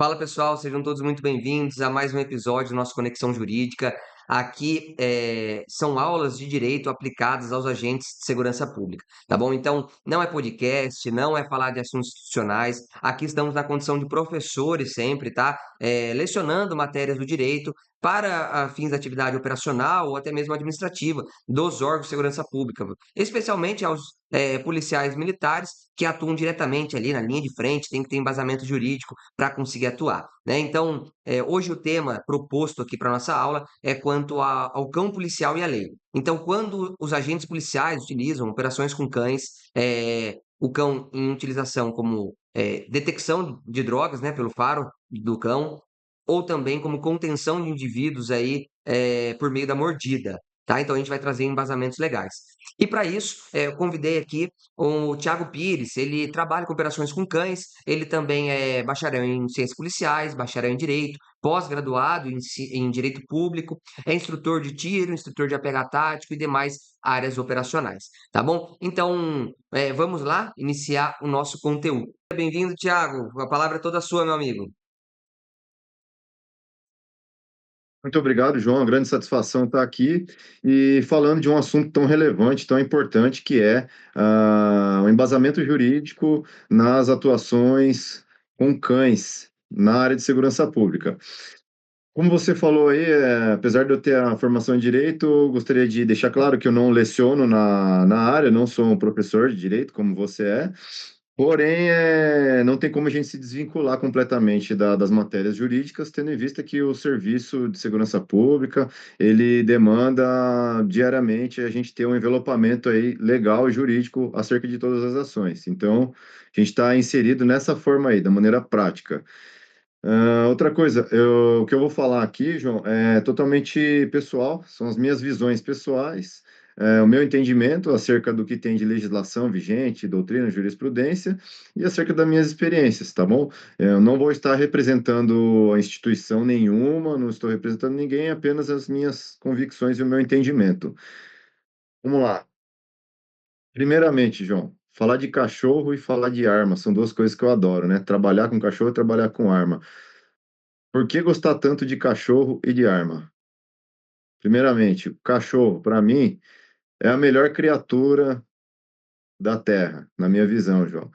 Fala pessoal, sejam todos muito bem-vindos a mais um episódio do nosso Conexão Jurídica. Aqui são aulas de direito aplicadas aos agentes de segurança pública, tá bom? Então, não é podcast, não é falar de assuntos institucionais. Aqui estamos na condição de professores sempre, tá? Lecionando matérias do direito para fins da atividade operacional ou até mesmo administrativa dos órgãos de segurança pública, especialmente aos policiais militares que atuam diretamente ali na linha de frente, tem que ter embasamento jurídico para conseguir atuar, né? Então, hoje o tema proposto aqui para nossa aula é quanto ao cão policial e a lei. Então, quando os agentes policiais utilizam operações com cães, o cão em utilização como detecção de drogas, né, pelo faro do cão, ou também como contenção de indivíduos aí por meio da mordida, tá? Então, a gente vai trazer embasamentos legais. E para isso, eu convidei aqui o Thiago Pires. Ele trabalha com operações com cães, ele também é bacharel em ciências policiais, bacharel em direito, pós-graduado em direito público, é instrutor de tiro, instrutor de APH tático e demais áreas operacionais, tá bom? Então, vamos lá iniciar o nosso conteúdo. Bem-vindo, Thiago. A palavra é toda sua, meu amigo. Muito obrigado, João. Uma grande satisfação estar aqui e falando de um assunto tão relevante, tão importante, que é o embasamento jurídico nas atuações com cães na área de segurança pública. Como você falou aí, apesar de eu ter a formação em direito, eu gostaria de deixar claro que eu não leciono na área, não sou um professor de direito como você é. Porém, não tem como a gente se desvincular completamente das matérias jurídicas, tendo em vista que o serviço de segurança pública, ele demanda diariamente a gente ter um envelopamento aí legal e jurídico acerca de todas as ações. Então, a gente está inserido nessa forma aí, da maneira prática. Outra coisa, o que eu vou falar aqui, João, é totalmente pessoal, são as minhas visões pessoais, o meu entendimento acerca do que tem de legislação vigente, doutrina, jurisprudência, e acerca das minhas experiências, tá bom? Eu não vou estar representando a instituição nenhuma, não estou representando ninguém, apenas as minhas convicções e o meu entendimento. Vamos lá. Primeiramente, João, falar de cachorro e falar de arma são duas coisas que eu adoro, né? Trabalhar com cachorro e trabalhar com arma. Por que gostar tanto de cachorro e de arma? Primeiramente, o cachorro, para mim, é a melhor criatura da Terra, na minha visão, João.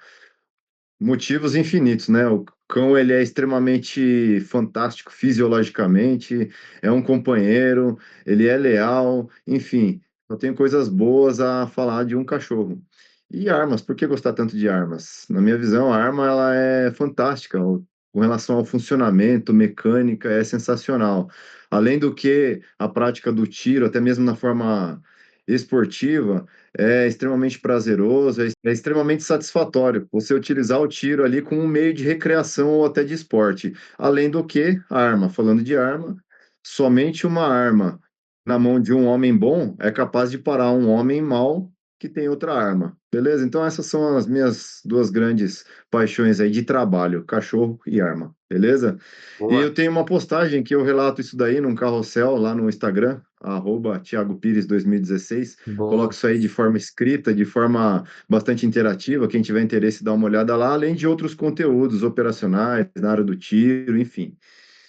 Motivos infinitos, né? O cão, ele é extremamente fantástico fisiologicamente, é um companheiro, ele é leal, enfim, eu tenho coisas boas a falar de um cachorro. E armas, por que gostar tanto de armas? Na minha visão, a arma, ela é fantástica, com relação ao funcionamento, mecânica, é sensacional. Além do que, a prática do tiro, até mesmo na forma esportiva, é extremamente prazeroso, é extremamente satisfatório você utilizar o tiro ali como um meio de recreação ou até de esporte. Além do que, a arma. Falando de arma, somente uma arma na mão de um homem bom é capaz de parar um homem mau que tem outra arma. Beleza? Então essas são as minhas duas grandes paixões aí de trabalho, cachorro e arma. Beleza? E Boa, eu tenho uma postagem que eu relato isso daí num carrossel lá no Instagram, Thiago Pires 2016. Coloco boa. isso aí de forma escrita, de forma bastante interativa. Quem tiver interesse, dá uma olhada lá, além de outros conteúdos operacionais na área do tiro, enfim.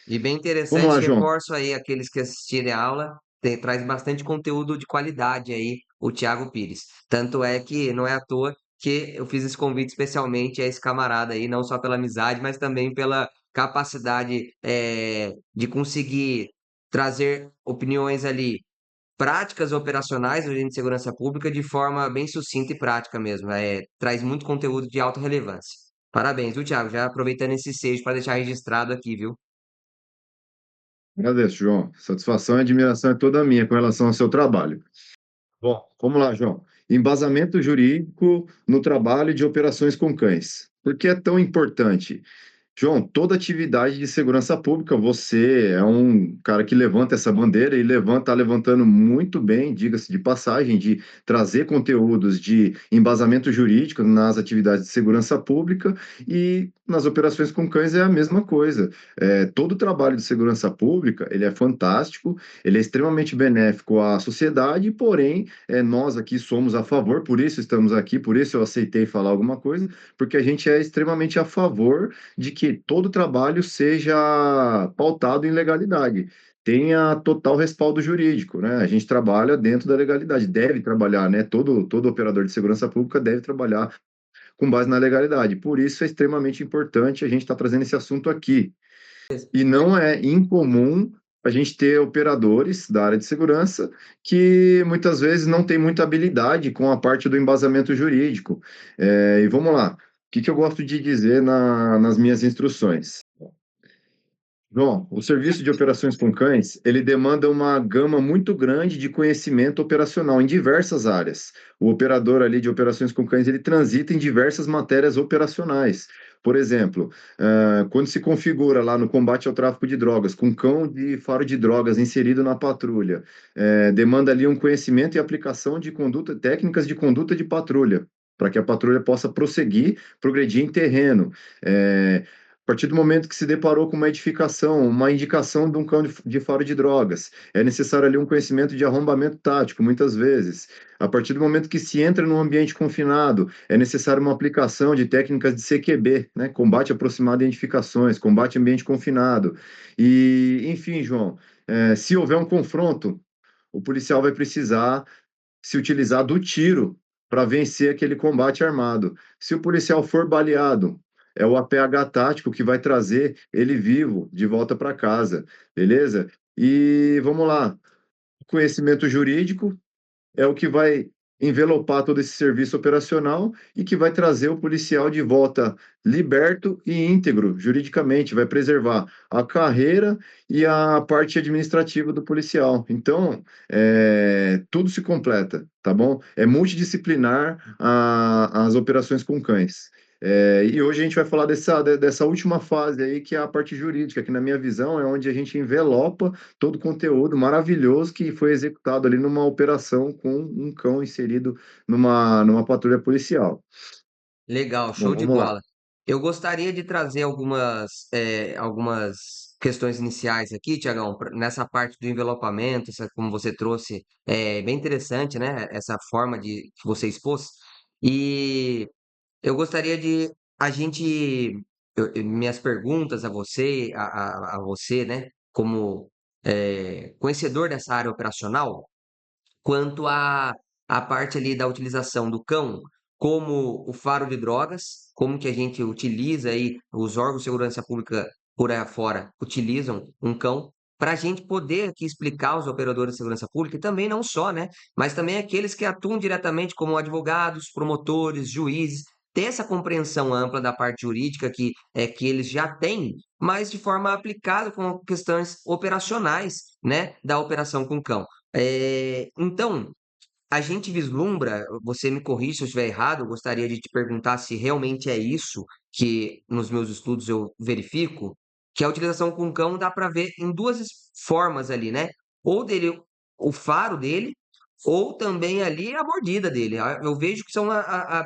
E bem Vamos interessante, lá, João. reforço aí aqueles que assistirem a aula, traz bastante conteúdo de qualidade aí, o Thiago Pires. Tanto é que não é à toa que eu fiz esse convite especialmente a esse camarada aí, não só pela amizade, mas também pela capacidade de conseguir trazer opiniões ali práticas operacionais do agente de segurança pública de forma bem sucinta e prática mesmo. Traz muito conteúdo de alta relevância. Parabéns, viu, Thiago? Já aproveitando esse seja para deixar registrado aqui, viu? Agradeço, João. Satisfação e admiração é toda minha com relação ao seu trabalho. Bom, vamos lá, João. Embasamento jurídico no trabalho de operações com cães. Por que é tão importante? João, toda atividade de segurança pública, você é um cara que levanta essa bandeira e está levantando muito bem, diga-se de passagem, de trazer conteúdos de embasamento jurídico nas atividades de segurança pública e nas operações com cães é a mesma coisa. Todo o trabalho de segurança pública, ele é fantástico, ele é extremamente benéfico à sociedade, porém, nós aqui somos a favor, por isso estamos aqui, por isso eu aceitei falar alguma coisa, porque a gente é extremamente a favor de que que todo trabalho seja pautado em legalidade, tenha total respaldo jurídico, né? A gente trabalha dentro da legalidade, deve trabalhar, né? Todo operador de segurança pública deve trabalhar com base na legalidade. Por isso é extremamente importante a gente estar trazendo esse assunto aqui. E não é incomum a gente ter operadores da área de segurança que muitas vezes não têm muita habilidade com a parte do embasamento jurídico. E vamos lá. O que que eu gosto de dizer nas minhas instruções? Bom, o serviço de operações com cães, ele demanda uma gama muito grande de conhecimento operacional em diversas áreas. O operador ali de operações com cães, ele transita em diversas matérias operacionais. Por exemplo, quando se configura lá no combate ao tráfico de drogas, com cão de faro de drogas inserido na patrulha, demanda ali um conhecimento e aplicação de conduta, técnicas de conduta de patrulha, para que a patrulha possa prosseguir, progredir em terreno. A partir do momento que se deparou com uma edificação, uma indicação de um cão de faro de drogas, é necessário ali um conhecimento de arrombamento tático, muitas vezes. A partir do momento que se entra num ambiente confinado, é necessário uma aplicação de técnicas de CQB, né? Combate aproximado a edificações, combate em ambiente confinado. E, enfim, João, se houver um confronto, o policial vai precisar se utilizar do tiro para vencer aquele combate armado. Se o policial for baleado, é o APH tático que vai trazer ele vivo de volta para casa, beleza? E vamos lá, conhecimento jurídico, é o que vai envelopar todo esse serviço operacional e que vai trazer o policial de volta liberto e íntegro juridicamente, vai preservar a carreira e a parte administrativa do policial. Então, tudo se completa, tá bom? É multidisciplinar as operações com cães. E hoje a gente vai falar dessa última fase aí, que é a parte jurídica, que na minha visão é onde a gente envelopa todo o conteúdo maravilhoso que foi executado ali numa operação com um cão inserido numa patrulha policial. Legal, Bom, show de vamos lá. bola. Eu gostaria de trazer algumas questões iniciais aqui, Tiagão, nessa parte do envelopamento, como você trouxe, é bem interessante, né? Essa forma que você expôs. E eu gostaria de a gente, minhas perguntas a você, a você, né? Como conhecedor dessa área operacional, quanto à parte ali da utilização do cão como o faro de drogas, como que a gente utiliza aí, os órgãos de segurança pública por aí afora utilizam um cão, para a gente poder aqui explicar aos operadores de segurança pública, e também não só, né, mas também aqueles que atuam diretamente como advogados, promotores, juízes, ter essa compreensão ampla da parte jurídica que eles já têm, mas de forma aplicada com questões operacionais, né, da operação com cão. Então, a gente vislumbra, você me corrige se eu estiver errado, eu gostaria de te perguntar se realmente é isso que nos meus estudos eu verifico, que a utilização com cão dá para ver em duas formas ali, né? Ou dele, o faro dele, ou também ali a mordida dele. Eu vejo que são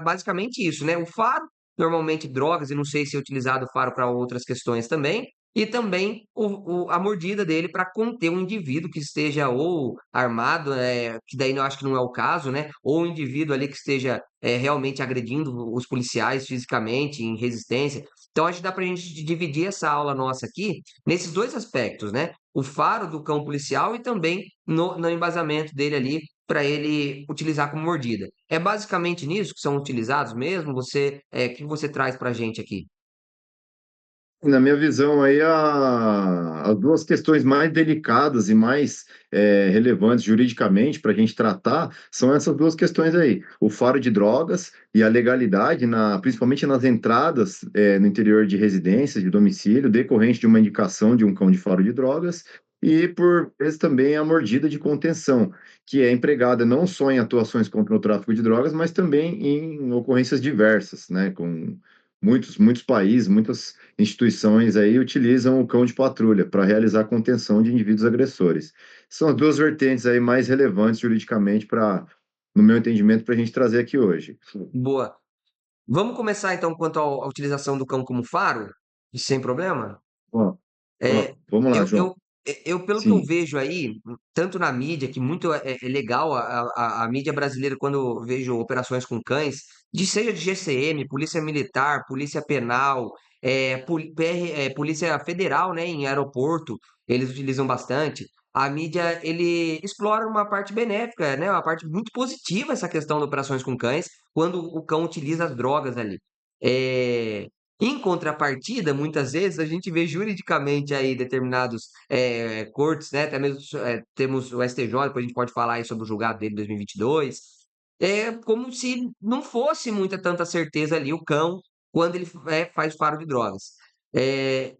basicamente isso, né? O faro, normalmente drogas, e não sei se é utilizado o faro para outras questões também, e também a mordida dele para conter um indivíduo que esteja ou armado, que daí eu acho que não é o caso, né? Ou um indivíduo ali que esteja realmente agredindo os policiais fisicamente, em resistência. Então, acho que dá para a gente dividir essa aula nossa aqui nesses dois aspectos, né? O faro do cão policial e também no embasamento dele ali para ele utilizar como mordida. É basicamente nisso que são utilizados mesmo? O que você traz para a gente aqui? Na minha visão, aí as duas questões mais delicadas e mais relevantes juridicamente para a gente tratar são essas duas questões aí: o faro de drogas e a legalidade, principalmente nas entradas no interior de residências, de domicílio, decorrente de uma indicação de um cão de faro de drogas, e por vezes também a mordida de contenção, que é empregada não só em atuações contra o tráfico de drogas, mas também em ocorrências diversas, né, com muitos países, muitas instituições aí utilizam o cão de patrulha para realizar a contenção de indivíduos agressores. São as duas vertentes aí mais relevantes juridicamente no meu entendimento, para a gente trazer aqui hoje. Boa. Vamos começar então quanto à utilização do cão como faro, sem problema? Ó, É, vamos lá, eu, João. eu, pelo que eu Sim. vejo aí, tanto na mídia, que muito é legal, a mídia brasileira, quando eu vejo operações com cães, seja de GCM, Polícia Militar, Polícia Penal, Polícia Federal, né, em aeroporto, eles utilizam bastante. A mídia, ele explora uma parte benéfica, né, uma parte muito positiva essa questão de operações com cães, quando o cão utiliza as drogas ali. É, Em contrapartida, muitas vezes a gente vê juridicamente aí determinados cortes, né, até mesmo temos o STJ, depois a gente pode falar aí sobre o julgado dele de 2022, como se não fosse muita tanta certeza ali o cão quando ele faz faro de drogas.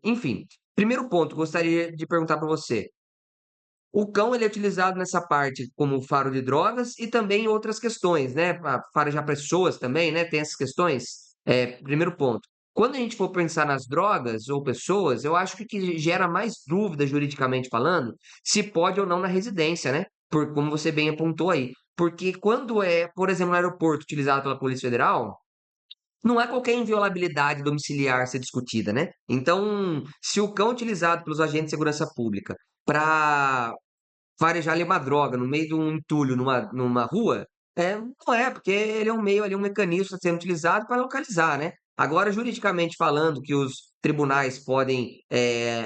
Enfim, primeiro ponto, gostaria de perguntar para você. O cão ele é utilizado nessa parte como faro de drogas e também em outras questões, né? Faro já para pessoas também, né? Tem essas questões. Primeiro ponto. Quando a gente for pensar nas drogas ou pessoas, eu acho que o que gera mais dúvida juridicamente falando, se pode ou não na residência, né? Como você bem apontou aí. Porque quando é, por exemplo, no aeroporto utilizado pela Polícia Federal, não é qualquer inviolabilidade domiciliar a ser discutida, né? Então, se o cão utilizado pelos agentes de segurança pública para farejar ali uma droga no meio de um entulho numa rua, não é, porque ele é um meio ali, um mecanismo sendo utilizado para localizar, né? Agora, juridicamente falando, que os tribunais podem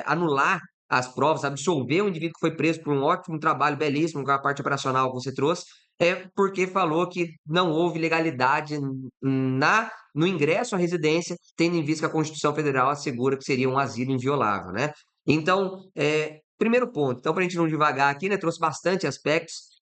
anular as provas, absolver o indivíduo que foi preso por um ótimo trabalho belíssimo com a parte operacional que você trouxe, é porque falou que não houve legalidade no ingresso à residência, tendo em vista que a Constituição Federal assegura que seria um asilo inviolável, né? Então, primeiro ponto, então, para a gente não devagar aqui, né, trouxe bastante aspectos.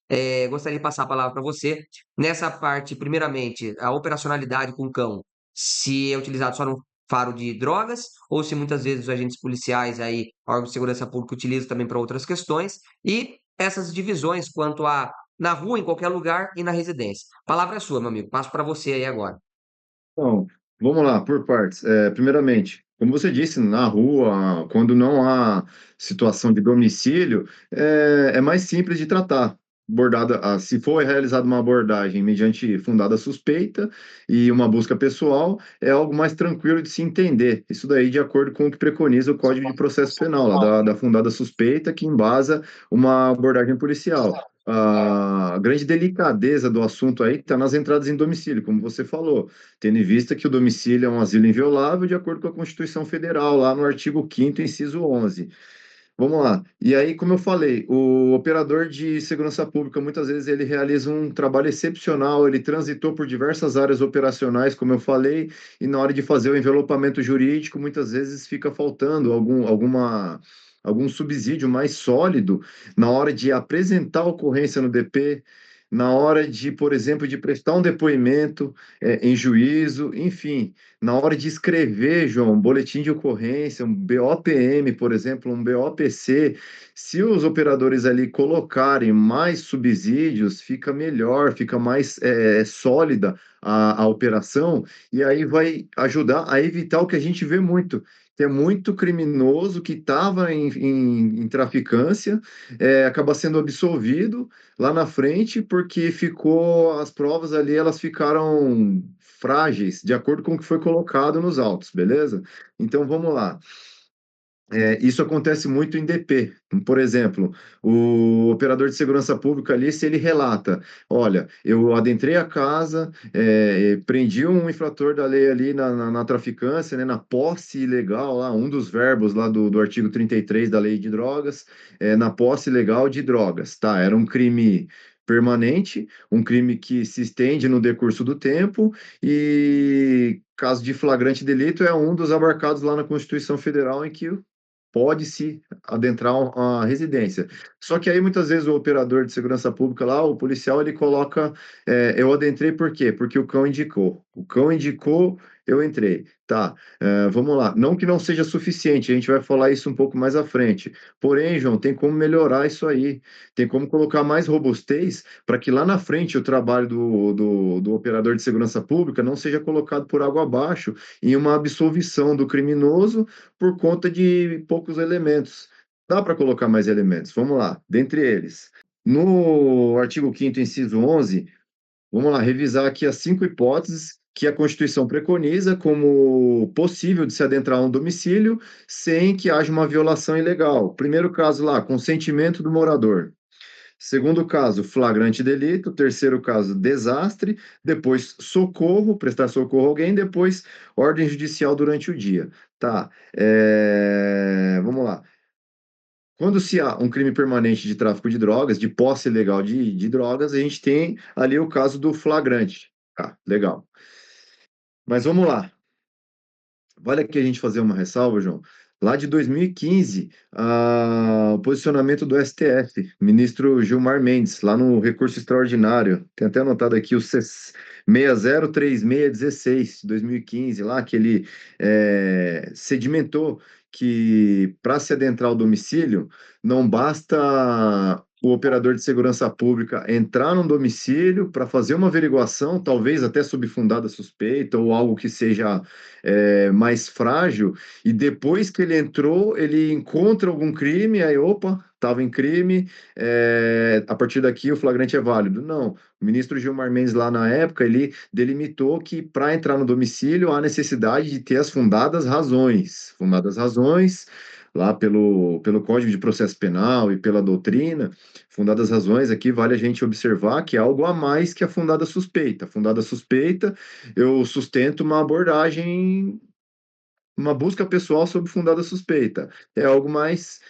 Gostaria de passar a palavra para você. Nessa parte, primeiramente, a operacionalidade com o cão, se é utilizado só no faro de drogas, ou se muitas vezes os agentes policiais, aí, órgãos de segurança pública, utilizam também para outras questões, e essas divisões quanto a na rua, em qualquer lugar e na residência. A palavra é sua, meu amigo. Passo para você aí agora. Então, vamos lá, por partes. Primeiramente, como você disse, na rua, quando não há situação de domicílio, é mais simples de tratar. Se for realizada uma abordagem mediante fundada suspeita e uma busca pessoal, é algo mais tranquilo de se entender. Isso daí de acordo com o que preconiza o Código de Processo Penal, lá da fundada suspeita, que embasa uma abordagem policial. A grande delicadeza do assunto aí está nas entradas em domicílio, como você falou, tendo em vista que o domicílio é um asilo inviolável de acordo com a Constituição Federal, lá no artigo 5º, inciso 11. Vamos lá. E aí, como eu falei, o operador de segurança pública, muitas vezes, ele realiza um trabalho excepcional, ele transitou por diversas áreas operacionais, como eu falei, e na hora de fazer o envelopamento jurídico, muitas vezes fica faltando algum subsídio mais sólido na hora de apresentar a ocorrência no DP, na hora de, por exemplo, de prestar um depoimento, em juízo, enfim, na hora de escrever, João, um boletim de ocorrência, um BOPM, por exemplo, um BOPC, se os operadores ali colocarem mais subsídios, fica melhor, fica mais sólida a operação, e aí vai ajudar a evitar o que a gente vê muito, que é muito criminoso que estava em traficância, acaba sendo absolvido lá na frente, porque as provas ali, elas ficaram frágeis, de acordo com o que foi colocado nos autos, beleza? Então vamos lá. Isso acontece muito em DP. Por exemplo, o operador de segurança pública ali, se ele relata, olha, eu adentrei a casa, prendi um infrator da lei ali na traficância, né, na posse ilegal, lá, um dos verbos lá do artigo 33 da lei de drogas, na posse ilegal de drogas, tá? Era um crime permanente, um crime que se estende no decurso do tempo e caso de flagrante delito é um dos abarcados lá na Constituição Federal em que pode-se adentrar a residência. Só que aí muitas vezes o operador de segurança pública lá, o policial, ele coloca, eu adentrei por quê? Porque o cão indicou. O cão indicou, eu entrei. Tá, vamos lá. Não que não seja suficiente, a gente vai falar isso um pouco mais à frente. Porém, João, tem como melhorar isso aí. Tem como colocar mais robustez para que lá na frente o trabalho do operador de segurança pública não seja colocado por água abaixo em uma absolvição do criminoso por conta de poucos elementos. Dá para colocar mais elementos. Vamos lá. Dentre eles, no artigo 5º, inciso 11, vamos lá, revisar aqui as 5 hipóteses que a Constituição preconiza como possível de se adentrar a um domicílio sem que haja uma violação ilegal. Primeiro caso lá, consentimento do morador. Segundo caso, flagrante delito. Terceiro caso, desastre. Depois, socorro, prestar socorro a alguém. Depois, ordem judicial durante o dia. Tá. Vamos lá. Quando se há um crime permanente de tráfico de drogas, de posse ilegal de drogas, a gente tem ali o caso do flagrante. Tá, legal. Mas vamos lá. Vale aqui a gente fazer uma ressalva, João. Lá de 2015, o posicionamento do STF, ministro Gilmar Mendes, lá no recurso extraordinário, tem até anotado aqui o 603616 de 2015, lá que ele sedimentou que para se adentrar ao domicílio, não basta o operador de segurança pública entrar num domicílio para fazer uma averiguação, talvez até sob fundada suspeita ou algo que seja mais frágil, e depois que ele entrou, ele encontra algum crime, aí, opa, estava em crime, a partir daqui o flagrante é válido. Não, o ministro Gilmar Mendes, lá na época, ele delimitou que para entrar no domicílio há necessidade de ter as fundadas razões, lá pelo Código de Processo Penal e pela doutrina, fundadas razões, aqui vale a gente observar que é algo a mais que a fundada suspeita. A fundada suspeita, eu sustento uma abordagem, uma busca pessoal sob fundada suspeita. É algo mais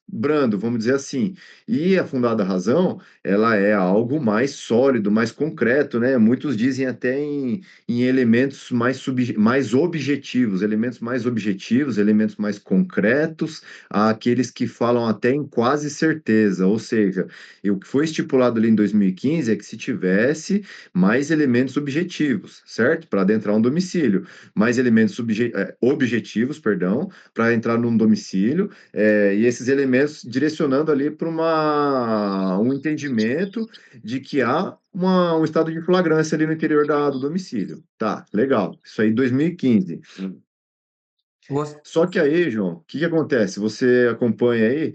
brando, vamos dizer assim. E a fundada razão, ela é algo mais sólido, mais concreto, né? Muitos dizem até em elementos mais objetivos, elementos mais concretos, aqueles que falam até em quase certeza. Ou seja, o que foi estipulado ali em 2015 é que se tivesse mais elementos objetivos, certo? Para adentrar um domicílio, mais elementos objetivos, perdão, para entrar num domicílio, e esses elementos direcionando ali para um entendimento de que há um estado de flagrância ali no interior do domicílio. Tá, legal. Isso aí 2015. Gos- Só que aí, João, o que que acontece? Você acompanha aí,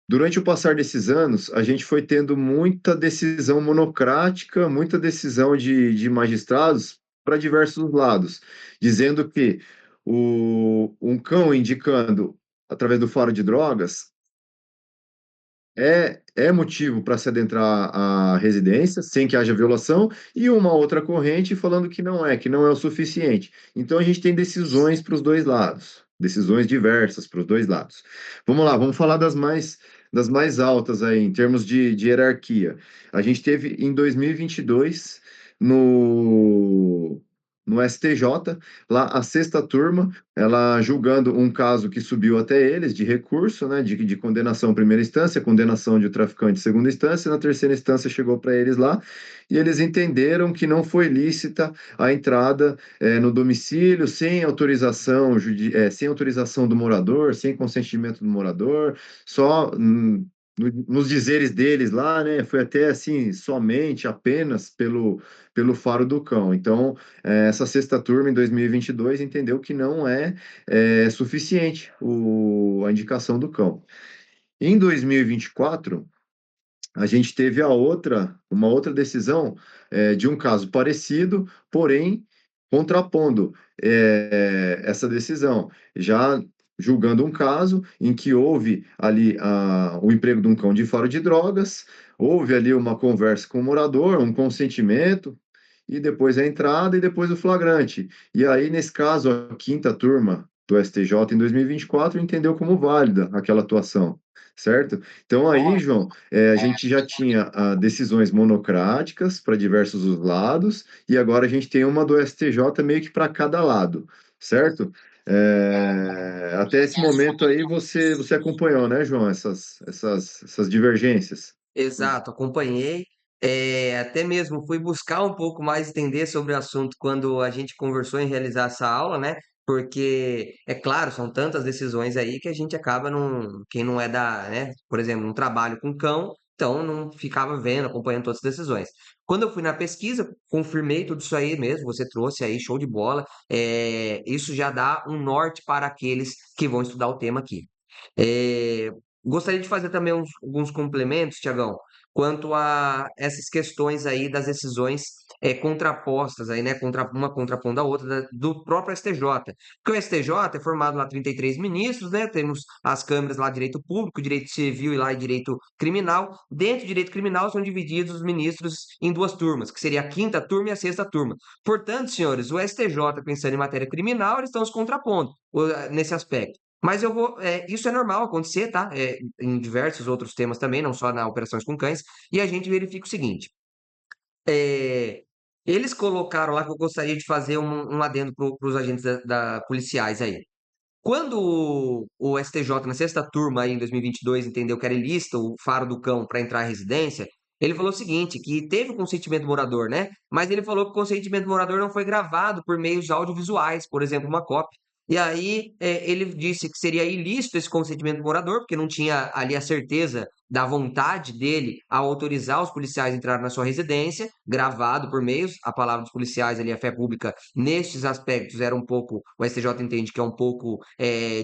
durante o passar desses anos, a gente foi tendo muita decisão monocrática, muita decisão de magistrados para diversos lados, dizendo que um cão indicando, através do faro de drogas, é motivo para se adentrar à residência sem que haja violação, e uma outra corrente falando que não é o suficiente. Então a gente tem decisões para os dois lados, decisões diversas para os dois lados. Vamos lá, vamos falar das mais altas aí, em termos de hierarquia. A gente teve em 2022, no, no STJ, lá a sexta turma, ela julgando um caso que subiu até eles de recurso, né, de condenação em primeira instância, condenação de traficante em segunda instância, na terceira instância chegou para eles lá, e eles entenderam que não foi lícita a entrada no domicílio sem autorização do morador, sem consentimento do morador, só nos dizeres deles lá, né, foi até assim, somente, apenas pelo faro do cão. Então, essa sexta turma, em 2022, entendeu que não é suficiente a indicação do cão. Em 2024, a gente teve uma outra decisão de um caso parecido, porém contrapondo essa decisão, já julgando um caso em que houve ali o emprego de um cão de faro de drogas, houve ali uma conversa com o morador, um consentimento, e depois a entrada e depois o flagrante. E aí, nesse caso, a quinta turma do STJ em 2024 entendeu como válida aquela atuação, certo? Então aí, João, a gente já tinha decisões monocráticas para diversos os lados, e agora a gente tem uma do STJ meio que para cada lado, certo? Até esse momento aí você acompanhou, né, João, essas divergências? Exato, acompanhei. Até mesmo fui buscar um pouco mais entender sobre o assunto quando a gente conversou em realizar essa aula, né? Porque, é claro, são tantas decisões aí que a gente acaba não, quem não é da, né? Por exemplo, um trabalho com cão, então não ficava vendo, acompanhando todas as decisões. Quando eu fui na pesquisa, confirmei tudo isso aí mesmo, você trouxe aí, show de bola. Isso já dá um norte para aqueles que vão estudar o tema aqui. É, Gostaria de fazer também alguns complementos, Tiagão. quanto a essas questões aí das decisões contrapostas aí, né, uma contrapondo a outra do próprio STJ. Porque o STJ é formado lá 33 ministros, né? Temos as câmaras lá, direito público, direito civil e lá direito criminal. Dentro do direito criminal são divididos os ministros em duas turmas, que seria a quinta turma e a sexta turma. Portanto, senhores, o STJ, pensando em matéria criminal, eles estão se contrapondo nesse aspecto. Mas isso é normal acontecer, tá? Em diversos outros temas também, não só na operações com cães. E a gente verifica o seguinte: é, eles colocaram lá que eu gostaria de fazer um adendo para os agentes policiais aí. Quando o STJ, na sexta turma aí, em 2022, entendeu que era ilícito o faro do cão para entrar em residência, ele falou o seguinte, que teve o consentimento do morador, né? Mas ele falou que o consentimento do morador não foi gravado por meios audiovisuais, por exemplo, uma cópia. E aí ele disse que seria ilícito esse consentimento do morador, porque não tinha ali a certeza da vontade dele ao autorizar os policiais a entrar na sua residência, gravado por meios, a palavra dos policiais ali, a fé pública, nestes aspectos era um pouco, o STJ entende que é um pouco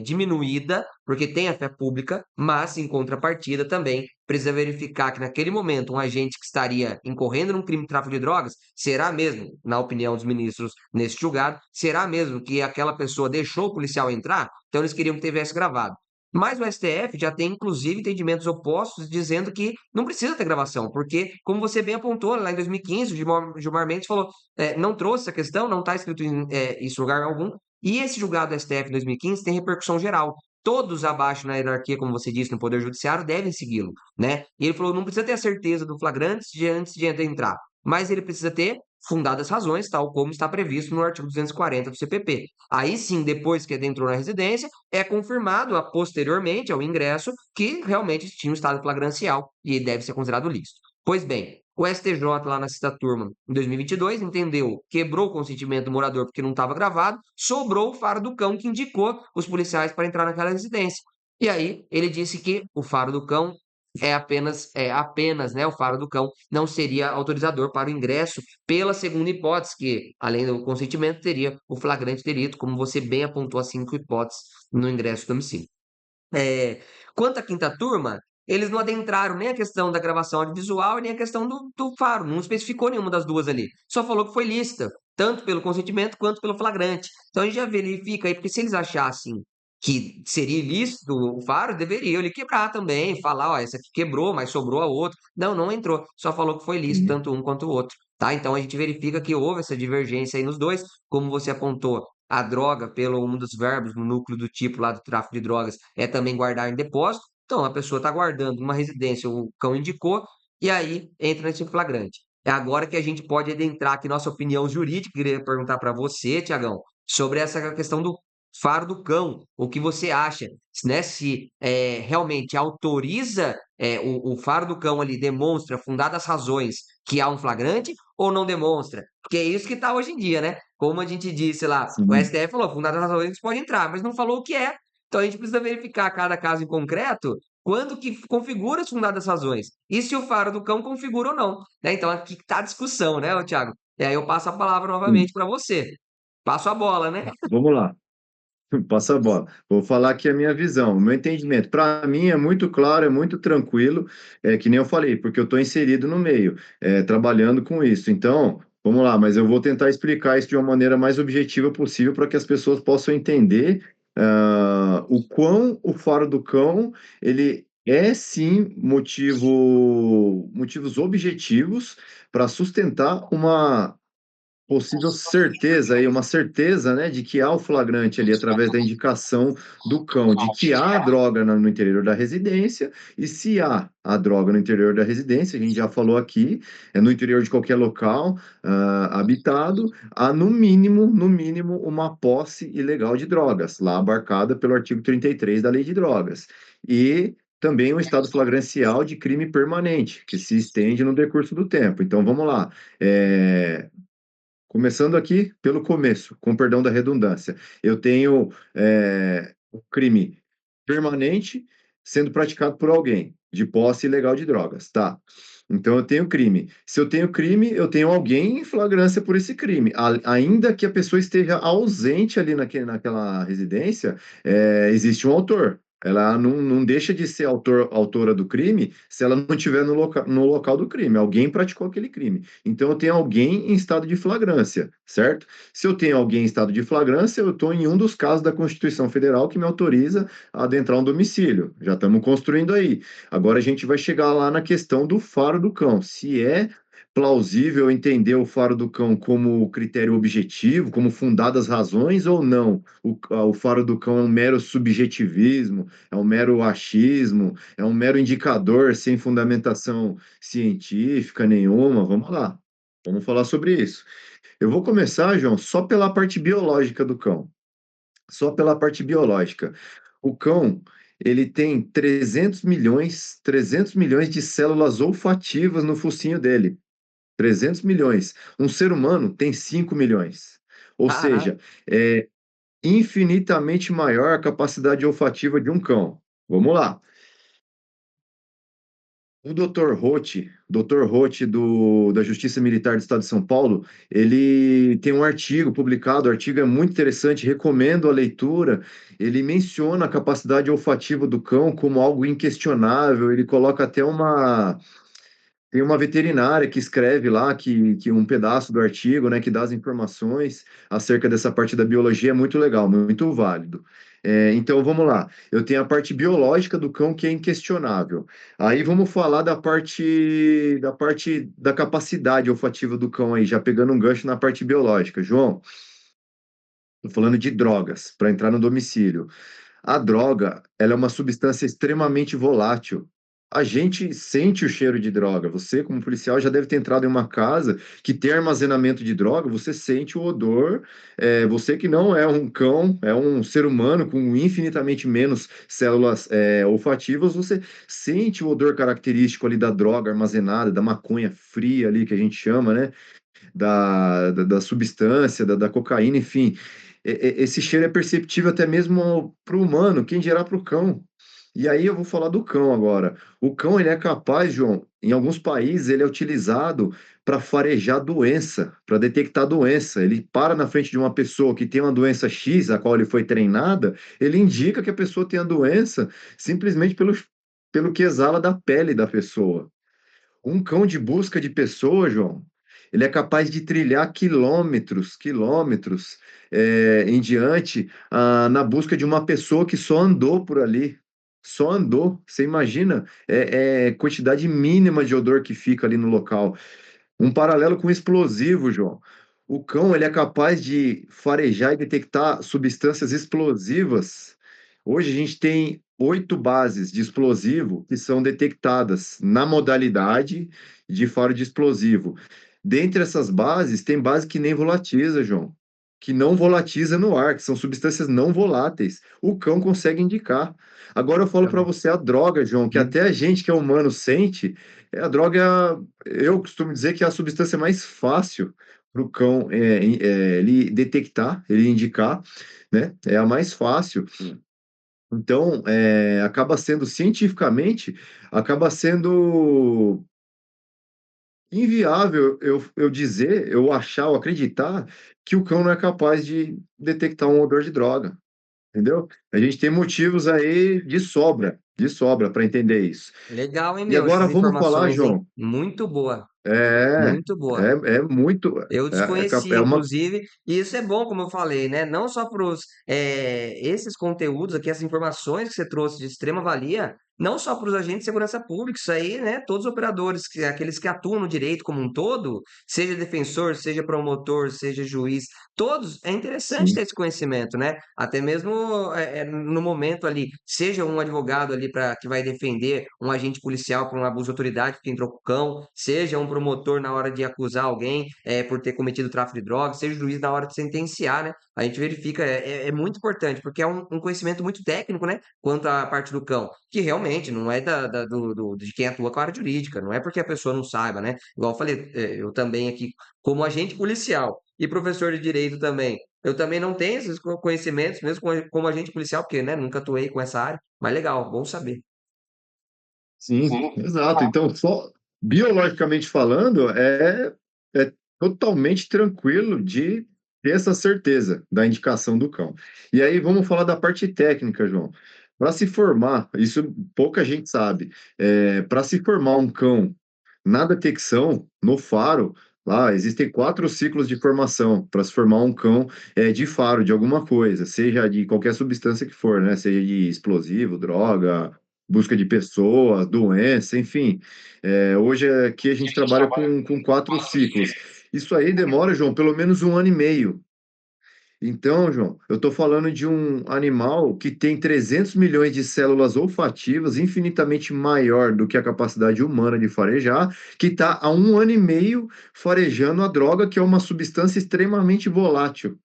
diminuída, porque tem a fé pública, mas em contrapartida também precisa verificar que naquele momento um agente que estaria incorrendo num crime de tráfico de drogas, será mesmo, na opinião dos ministros neste julgado, será mesmo que aquela pessoa deixou o policial entrar? Então eles queriam que tivesse gravado. Mas o STF já tem, inclusive, entendimentos opostos, dizendo que não precisa ter gravação, porque, como você bem apontou, lá em 2015, o Gilmar Mendes falou, não trouxe essa questão, não está escrito isso em lugar algum, e esse julgado do STF em 2015 tem repercussão geral. Todos abaixo na hierarquia, como você disse, no Poder Judiciário, devem segui-lo, né? E ele falou, não precisa ter a certeza do flagrante antes de entrar, mas ele precisa ter fundadas razões, tal como está previsto no artigo 240 do CPP. Aí sim, depois que ele entrou na residência, é confirmado posteriormente ao ingresso que realmente tinha um estado flagrancial e deve ser considerado lícito. Pois bem, o STJ, lá na sexta turma, em 2022, entendeu, quebrou o consentimento do morador porque não estava gravado, sobrou o faro do cão que indicou os policiais para entrar naquela residência. E aí ele disse que o faro do cão é apenas, né, o faro do cão não seria autorizador para o ingresso pela segunda hipótese, que, além do consentimento, teria o flagrante delito, como você bem apontou as 5 hipóteses no ingresso do domicílio. É, quanto à quinta turma, eles não adentraram nem a questão da gravação audiovisual e nem a questão do faro, não especificou nenhuma das duas ali. Só falou que foi lícita, tanto pelo consentimento quanto pelo flagrante. Então a gente já verifica aí, porque se eles achassem que seria ilícito o faro, deveriam ele quebrar também, falar, ó, essa aqui quebrou, mas sobrou a outra. Não, não entrou, só falou que foi lícito, Sim. tanto um quanto o outro. Tá? Então a gente verifica que houve essa divergência aí nos dois, como você apontou, a droga, pelo um dos verbos no núcleo do tipo lá do tráfico de drogas, é também guardar em depósito. Então, a pessoa está guardando numa residência, o cão indicou, e aí entra nesse flagrante. É agora que a gente pode adentrar aqui nossa opinião jurídica. Queria perguntar para você, Tiagão, sobre essa questão do faro do cão. O que você acha, né? Se realmente autoriza o faro do cão ali, demonstra fundadas razões que há um flagrante ou não demonstra? Porque é isso que está hoje em dia, né? Como a gente disse lá, o Sim. STF falou, fundadas razões pode entrar, mas não falou o que é. Então a gente precisa verificar cada caso em concreto quando que configura as fundadas razões. E se o faro do cão configura ou não. Né? Então aqui está a discussão, né, Tiago? E aí eu passo a palavra Sim. novamente para você. Passo a bola, né? Vamos lá. Passa a bola. Vou falar aqui a minha visão, o meu entendimento. Para mim é muito claro, é muito tranquilo, que nem eu falei, porque eu estou inserido no meio, trabalhando com isso. Então, vamos lá, mas eu vou tentar explicar isso de uma maneira mais objetiva possível para que as pessoas possam entender o quão o faro do cão ele é sim motivos objetivos para sustentar uma possível certeza aí, uma certeza, né, de que há o flagrante ali através da indicação do cão, de que há droga no interior da residência, e se há a droga no interior da residência, a gente já falou aqui, é no interior de qualquer local habitado, há no mínimo, uma posse ilegal de drogas, lá abarcada pelo artigo 33 da Lei de Drogas. E também um estado flagrancial de crime permanente, que se estende no decurso do tempo. Então, vamos lá. Começando aqui pelo começo, com perdão da redundância, eu tenho um crime permanente sendo praticado por alguém, de posse ilegal de drogas, tá? Então eu tenho crime. Se eu tenho crime, eu tenho alguém em flagrância por esse crime. Ainda que a pessoa esteja ausente ali naquela residência, existe um autor. Ela não deixa de ser autora do crime se ela não estiver no local do crime. Alguém praticou aquele crime. Então, eu tenho alguém em estado de flagrância, certo? Se eu tenho alguém em estado de flagrância, eu estou em um dos casos da Constituição Federal que me autoriza a adentrar um domicílio. Já estamos construindo aí. Agora, a gente vai chegar lá na questão do faro do cão. Se é plausível entender o faro do cão como critério objetivo, como fundadas razões ou não. O faro do cão é um mero subjetivismo, é um mero achismo, é um mero indicador sem fundamentação científica nenhuma. Vamos lá, vamos falar sobre isso. Eu vou começar, João, só pela parte biológica do cão. Só pela parte biológica. O cão, ele tem 300 milhões de células olfativas no focinho dele. 300 milhões. Um ser humano tem 5 milhões. Ou Caraca. seja, é infinitamente maior a capacidade olfativa de um cão. Vamos lá. O Dr. Roth da Justiça Militar do Estado de São Paulo, ele tem um artigo publicado, o artigo é muito interessante, recomendo a leitura. Ele menciona a capacidade olfativa do cão como algo inquestionável, ele coloca até uma tem uma veterinária que escreve lá que um pedaço do artigo, né, que dá as informações acerca dessa parte da biologia é muito legal, muito válido. Então vamos lá. Eu tenho a parte biológica do cão que é inquestionável. Aí vamos falar da parte da capacidade olfativa do cão aí, já pegando um gancho na parte biológica. João, tô falando de drogas para entrar no domicílio. A droga, ela é uma substância extremamente volátil. A gente sente o cheiro de droga. Você, como policial, já deve ter entrado em uma casa que tem armazenamento de droga, você sente o odor. Você que não é um cão, é um ser humano com infinitamente menos células, olfativas, você sente o odor característico ali da droga armazenada, da maconha fria ali, que a gente chama, né? Da substância, da cocaína, enfim. Esse cheiro é perceptível até mesmo para o humano, quem dirá para o cão. E aí eu vou falar do cão agora. O cão, ele é capaz, João, em alguns países ele é utilizado para farejar doença, para detectar doença. Ele para na frente de uma pessoa que tem uma doença X, a qual ele foi treinada, ele indica que a pessoa tem a doença simplesmente pelo que exala da pele da pessoa. Um cão de busca de pessoa, João, ele é capaz de trilhar quilômetros, quilômetros em diante, na busca de uma pessoa que só andou por ali. Só andou. Você imagina? Quantidade mínima de odor que fica ali no local. Um paralelo com explosivo, João. O cão ele é capaz de farejar e detectar substâncias explosivas. Hoje a gente tem 8 bases de explosivo que são detectadas na modalidade de faro de explosivo. Dentre essas bases, tem base que nem volatiza, João, que não volatiza no ar, que são substâncias não voláteis. O cão consegue indicar. Agora eu falo para você a droga, João, que até a gente que é humano sente, a droga eu costumo dizer que é a substância mais fácil para o cão ele detectar, ele indicar, né? É a mais fácil. Então, acaba sendo cientificamente, acaba sendo inviável eu dizer, eu achar, ou acreditar que o cão não é capaz de detectar um odor de droga, entendeu? A gente tem motivos aí de sobra para entender isso. Legal, hein, E meu? agora Essas vamos falar, informações, hein? João. Muito boa, É, muito boa. é muito. Eu desconhecia, É uma. inclusive, e isso é bom, como eu falei, né? Não só para esses conteúdos aqui, essas informações que você trouxe de extrema valia, não só para os agentes de segurança pública, isso aí, né? Todos os operadores, aqueles que atuam no direito como um todo, seja defensor, seja promotor, seja juiz, todos, é interessante ter Sim. esse conhecimento, né? Até mesmo no momento ali, seja um advogado ali para que vai defender um agente policial por um abuso de autoridade que entrou com o cão, seja um promotor na hora de acusar alguém por ter cometido tráfico de drogas, seja o juiz na hora de sentenciar, né? A gente verifica, é muito importante, porque é um conhecimento muito técnico, né? Quanto à parte do cão, que realmente não é de quem atua com a área jurídica, não é porque a pessoa não saiba, né? Igual eu falei, eu também aqui, como agente policial e professor de direito também, eu também não tenho esses conhecimentos, mesmo como agente policial, porque, né, nunca atuei com essa área, mas legal, bom saber. Sim, exato. Então, só biologicamente falando, é totalmente tranquilo de ter essa certeza da indicação do cão. E aí vamos falar da parte técnica, João. Para se formar, isso pouca gente sabe, para se formar um cão na detecção, no faro, lá existem 4 ciclos de formação para se formar um cão de faro de alguma coisa, seja de qualquer substância que for, né? Seja de explosivo, droga, busca de pessoas, doença, enfim. Hoje aqui a gente trabalha com 4 ciclos. Isso aí demora, João, pelo menos um ano e meio. Então, João, eu estou falando de um animal que tem 300 milhões de células olfativas, infinitamente maior do que a capacidade humana de farejar, que está há um ano e meio farejando a droga, que é uma substância extremamente volátil,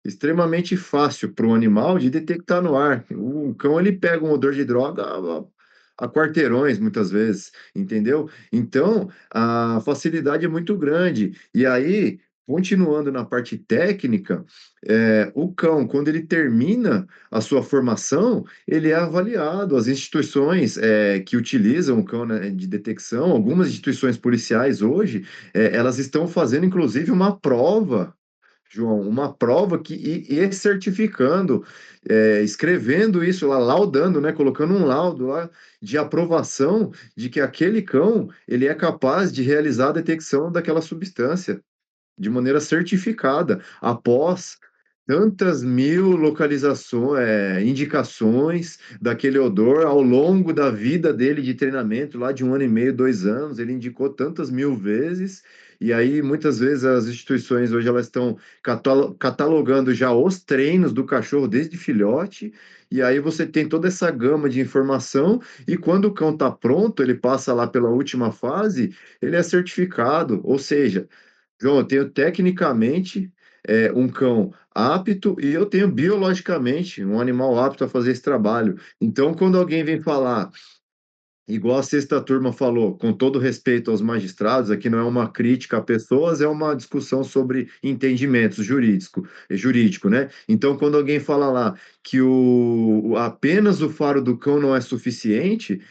extremamente fácil para o animal de detectar no ar. O cão ele pega um odor de droga a quarteirões, muitas vezes, entendeu? Então, a facilidade é muito grande. E aí, continuando na parte técnica, o cão, quando ele termina a sua formação, ele é avaliado. As instituições que utilizam o cão, né, de detecção, algumas instituições policiais hoje, elas estão fazendo, inclusive, uma prova, João, uma prova e certificando, escrevendo isso lá, laudando, né, colocando um laudo lá de aprovação de que aquele cão ele é capaz de realizar a detecção daquela substância de maneira certificada, após tantas mil localizações, indicações daquele odor ao longo da vida dele de treinamento, lá de um ano e meio, 2 anos, ele indicou tantas mil vezes, e aí muitas vezes as instituições hoje elas estão catalogando já os treinos do cachorro desde filhote, e aí você tem toda essa gama de informação, e quando o cão está pronto, ele passa lá pela última fase, ele é certificado, ou seja, João, eu tenho tecnicamente um cão apto e eu tenho biologicamente um animal apto a fazer esse trabalho. Então, quando alguém vem falar, igual a sexta turma falou, com todo respeito aos magistrados, aqui não é uma crítica a pessoas, é uma discussão sobre entendimentos jurídico, né? Então, quando alguém fala lá que apenas o faro do cão não é suficiente,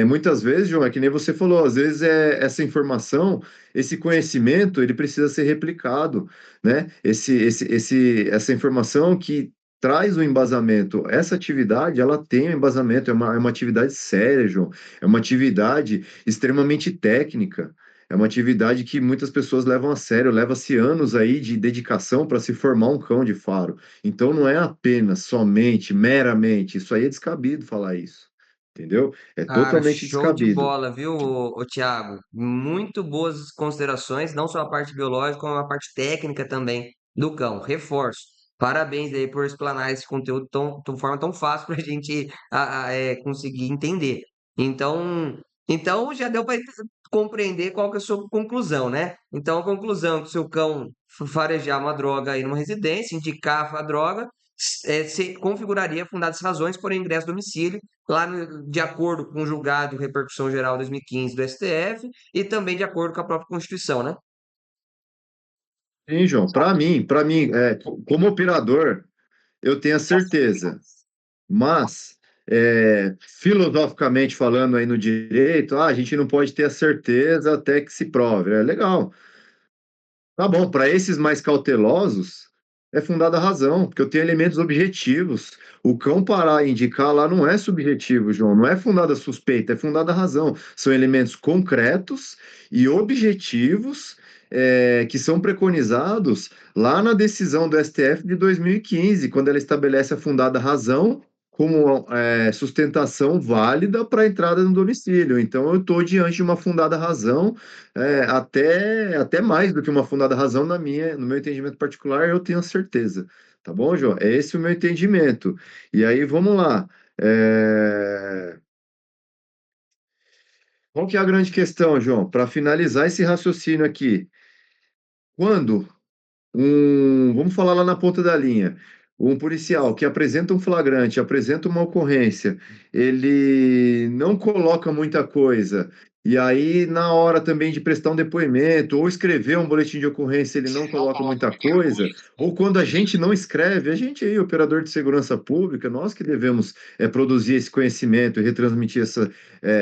muitas vezes, João, é que nem você falou, às vezes essa informação, esse conhecimento, ele precisa ser replicado, né? Essa informação que traz o embasamento. Essa atividade, ela tem um embasamento, é uma atividade séria, João. É uma atividade extremamente técnica. É uma atividade que muitas pessoas levam a sério, leva-se anos aí de dedicação para se formar um cão de faro. Então não é apenas, somente, meramente, isso aí é descabido falar isso. Entendeu? É Cara, totalmente show de descabido. bola, viu, Thiago? Muito boas considerações, não só a parte biológica, como a parte técnica também do cão. Reforço. Parabéns aí por explanar esse conteúdo de forma tão fácil para a gente conseguir entender. Então, então já deu para compreender qual que é a sua conclusão, né? Então, a conclusão é que o seu cão farejar uma droga aí numa residência, indicar a droga, se configuraria fundadas razões por ingresso do domicílio lá de acordo com o julgado Repercussão Geral 2015 do STF e também de acordo com a própria Constituição, né? Sim, João, para mim, como operador, eu tenho a certeza. Mas, filosoficamente falando aí no direito, a gente não pode ter a certeza até que se prove. É legal. Tá bom, para esses mais cautelosos, é fundada a razão, porque eu tenho elementos objetivos. O cão parar e indicar lá não é subjetivo, João, não é fundada a suspeita, é fundada a razão. São elementos concretos e objetivos, que são preconizados lá na decisão do STF de 2015, quando ela estabelece a fundada razão como sustentação válida para a entrada no domicílio. Então, eu estou diante de uma fundada razão, até mais do que uma fundada razão no meu entendimento particular, eu tenho certeza. Tá bom, João? É esse o meu entendimento. E aí, vamos lá. Qual que é a grande questão, João? Para finalizar esse raciocínio aqui, quando vamos falar lá na ponta da linha. Um policial que apresenta um flagrante, apresenta uma ocorrência, ele não coloca muita coisa, e aí, na hora também de prestar um depoimento ou escrever um boletim de ocorrência, ele não coloca muita coisa, ou quando a gente não escreve, a gente aí, operador de segurança pública, nós que devemos produzir esse conhecimento e retransmitir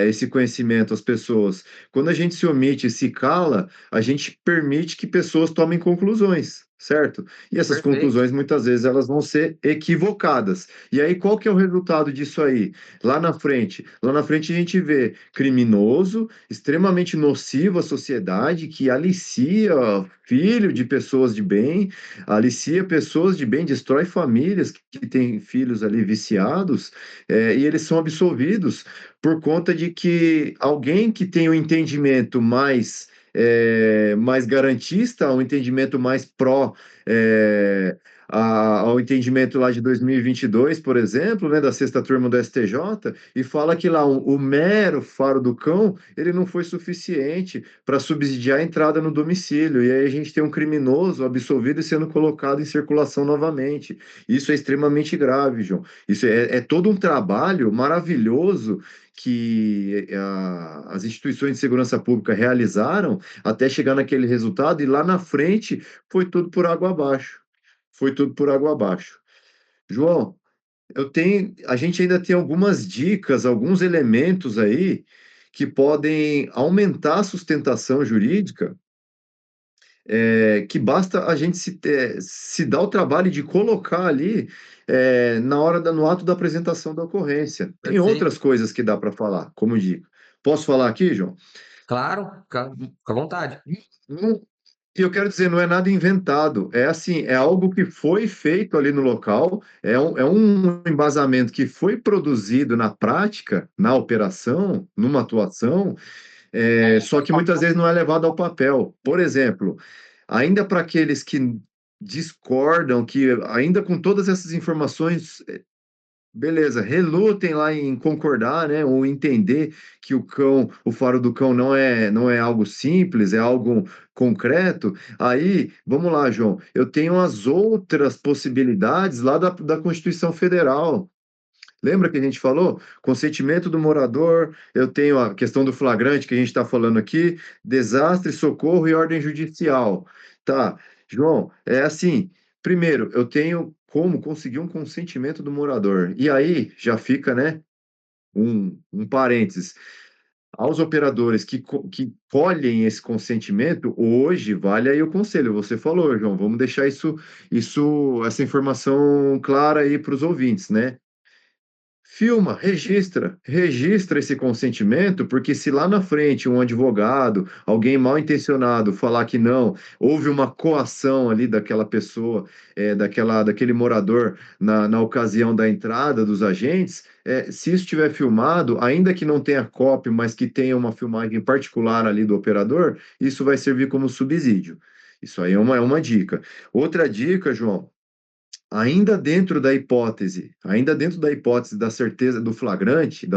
esse conhecimento às pessoas. Quando a gente se omite e se cala, a gente permite que pessoas tomem conclusões. certo? E essas Perfeito. conclusões, muitas vezes, elas vão ser equivocadas. E aí, qual que é o resultado disso aí? Lá na frente a gente vê criminoso, extremamente nocivo à sociedade, que alicia filho de pessoas de bem, alicia pessoas de bem, destrói famílias que têm filhos ali viciados, e eles são absolvidos por conta de que alguém que tem um entendimento mais garantista, um entendimento mais pró é, ao entendimento lá de 2022, por exemplo, né, da sexta turma do STJ, e fala que lá o mero faro do cão ele não foi suficiente para subsidiar a entrada no domicílio. E aí a gente tem um criminoso absolvido e sendo colocado em circulação novamente. Isso é extremamente grave, João. Isso é todo um trabalho maravilhoso que as instituições de segurança pública realizaram até chegar naquele resultado, e lá na frente foi tudo por água abaixo. Foi tudo por água abaixo. João, a gente ainda tem algumas dicas, alguns elementos aí que podem aumentar a sustentação jurídica, que basta a gente se dar o trabalho de colocar ali no ato da apresentação da ocorrência. Tem Perfeito. outras coisas que dá para falar, como dica. Posso falar aqui, João? Claro, fica à vontade. Não, e eu quero dizer, não é nada inventado. É assim, é algo que foi feito ali no local, é um embasamento que foi produzido na prática, na operação, numa atuação, só que muitas vezes não é levado ao papel. Por exemplo, ainda para aqueles que discordam, que ainda com todas essas informações, beleza, relutem lá em concordar, né, ou entender que o faro do cão não é algo simples, é algo concreto. Aí, vamos lá, João, eu tenho as outras possibilidades lá da Constituição Federal. Lembra que a gente falou? Consentimento do morador, eu tenho a questão do flagrante que a gente está falando aqui, desastre, socorro e ordem judicial. Tá, João, é assim, primeiro, eu tenho como conseguir um consentimento do morador. E aí já fica, né, um parênteses. Aos operadores que colhem esse consentimento, hoje vale aí o conselho. Você falou, João, vamos deixar essa informação clara aí para os ouvintes, né? Filma, registra esse consentimento, porque se lá na frente um advogado, alguém mal intencionado, falar que não, houve uma coação ali daquela pessoa, daquele morador na ocasião da entrada dos agentes, se isso estiver filmado, ainda que não tenha cópia, mas que tenha uma filmagem particular ali do operador, isso vai servir como subsídio. Isso aí é uma dica. Outra dica, João. Ainda dentro da hipótese da certeza do flagrante,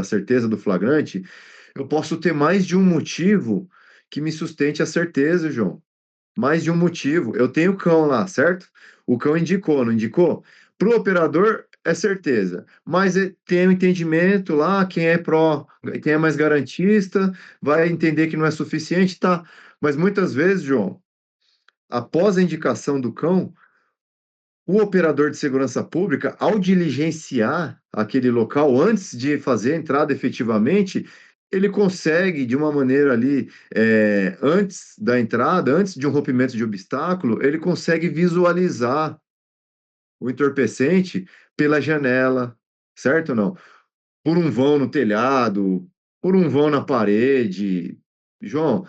eu posso ter mais de um motivo que me sustente a certeza, João. Mais de um motivo. Eu tenho o cão lá, certo? O cão indicou, não indicou? Para o operador é certeza, mas tem o entendimento lá, quem é pró, quem é mais garantista, vai entender que não é suficiente, tá? Mas muitas vezes, João, após a indicação do cão, o operador de segurança pública, ao diligenciar aquele local antes de fazer a entrada efetivamente, ele consegue, de uma maneira ali, antes da entrada, antes de um rompimento de obstáculo, ele consegue visualizar o entorpecente pela janela, certo ou não? Por um vão no telhado, por um vão na parede. João,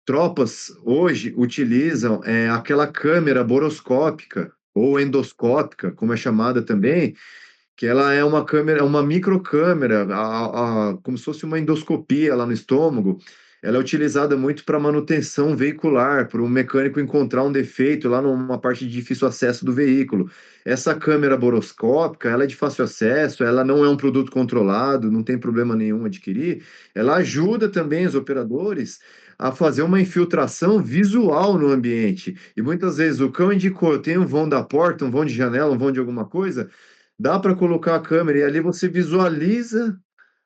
tropas hoje utilizam aquela câmera boroscópica ou endoscópica, como é chamada também, que ela é uma câmera, uma microcâmera, como se fosse uma endoscopia lá no estômago. Ela é utilizada muito para manutenção veicular, para o mecânico encontrar um defeito lá numa parte de difícil acesso do veículo. Essa câmera boroscópica, ela é de fácil acesso, ela não é um produto controlado, não tem problema nenhum adquirir. Ela ajuda também os operadores a fazer uma infiltração visual no ambiente. E muitas vezes o cão indicou, eu tenho um vão da porta, um vão de janela, um vão de alguma coisa, dá para colocar a câmera e ali você visualiza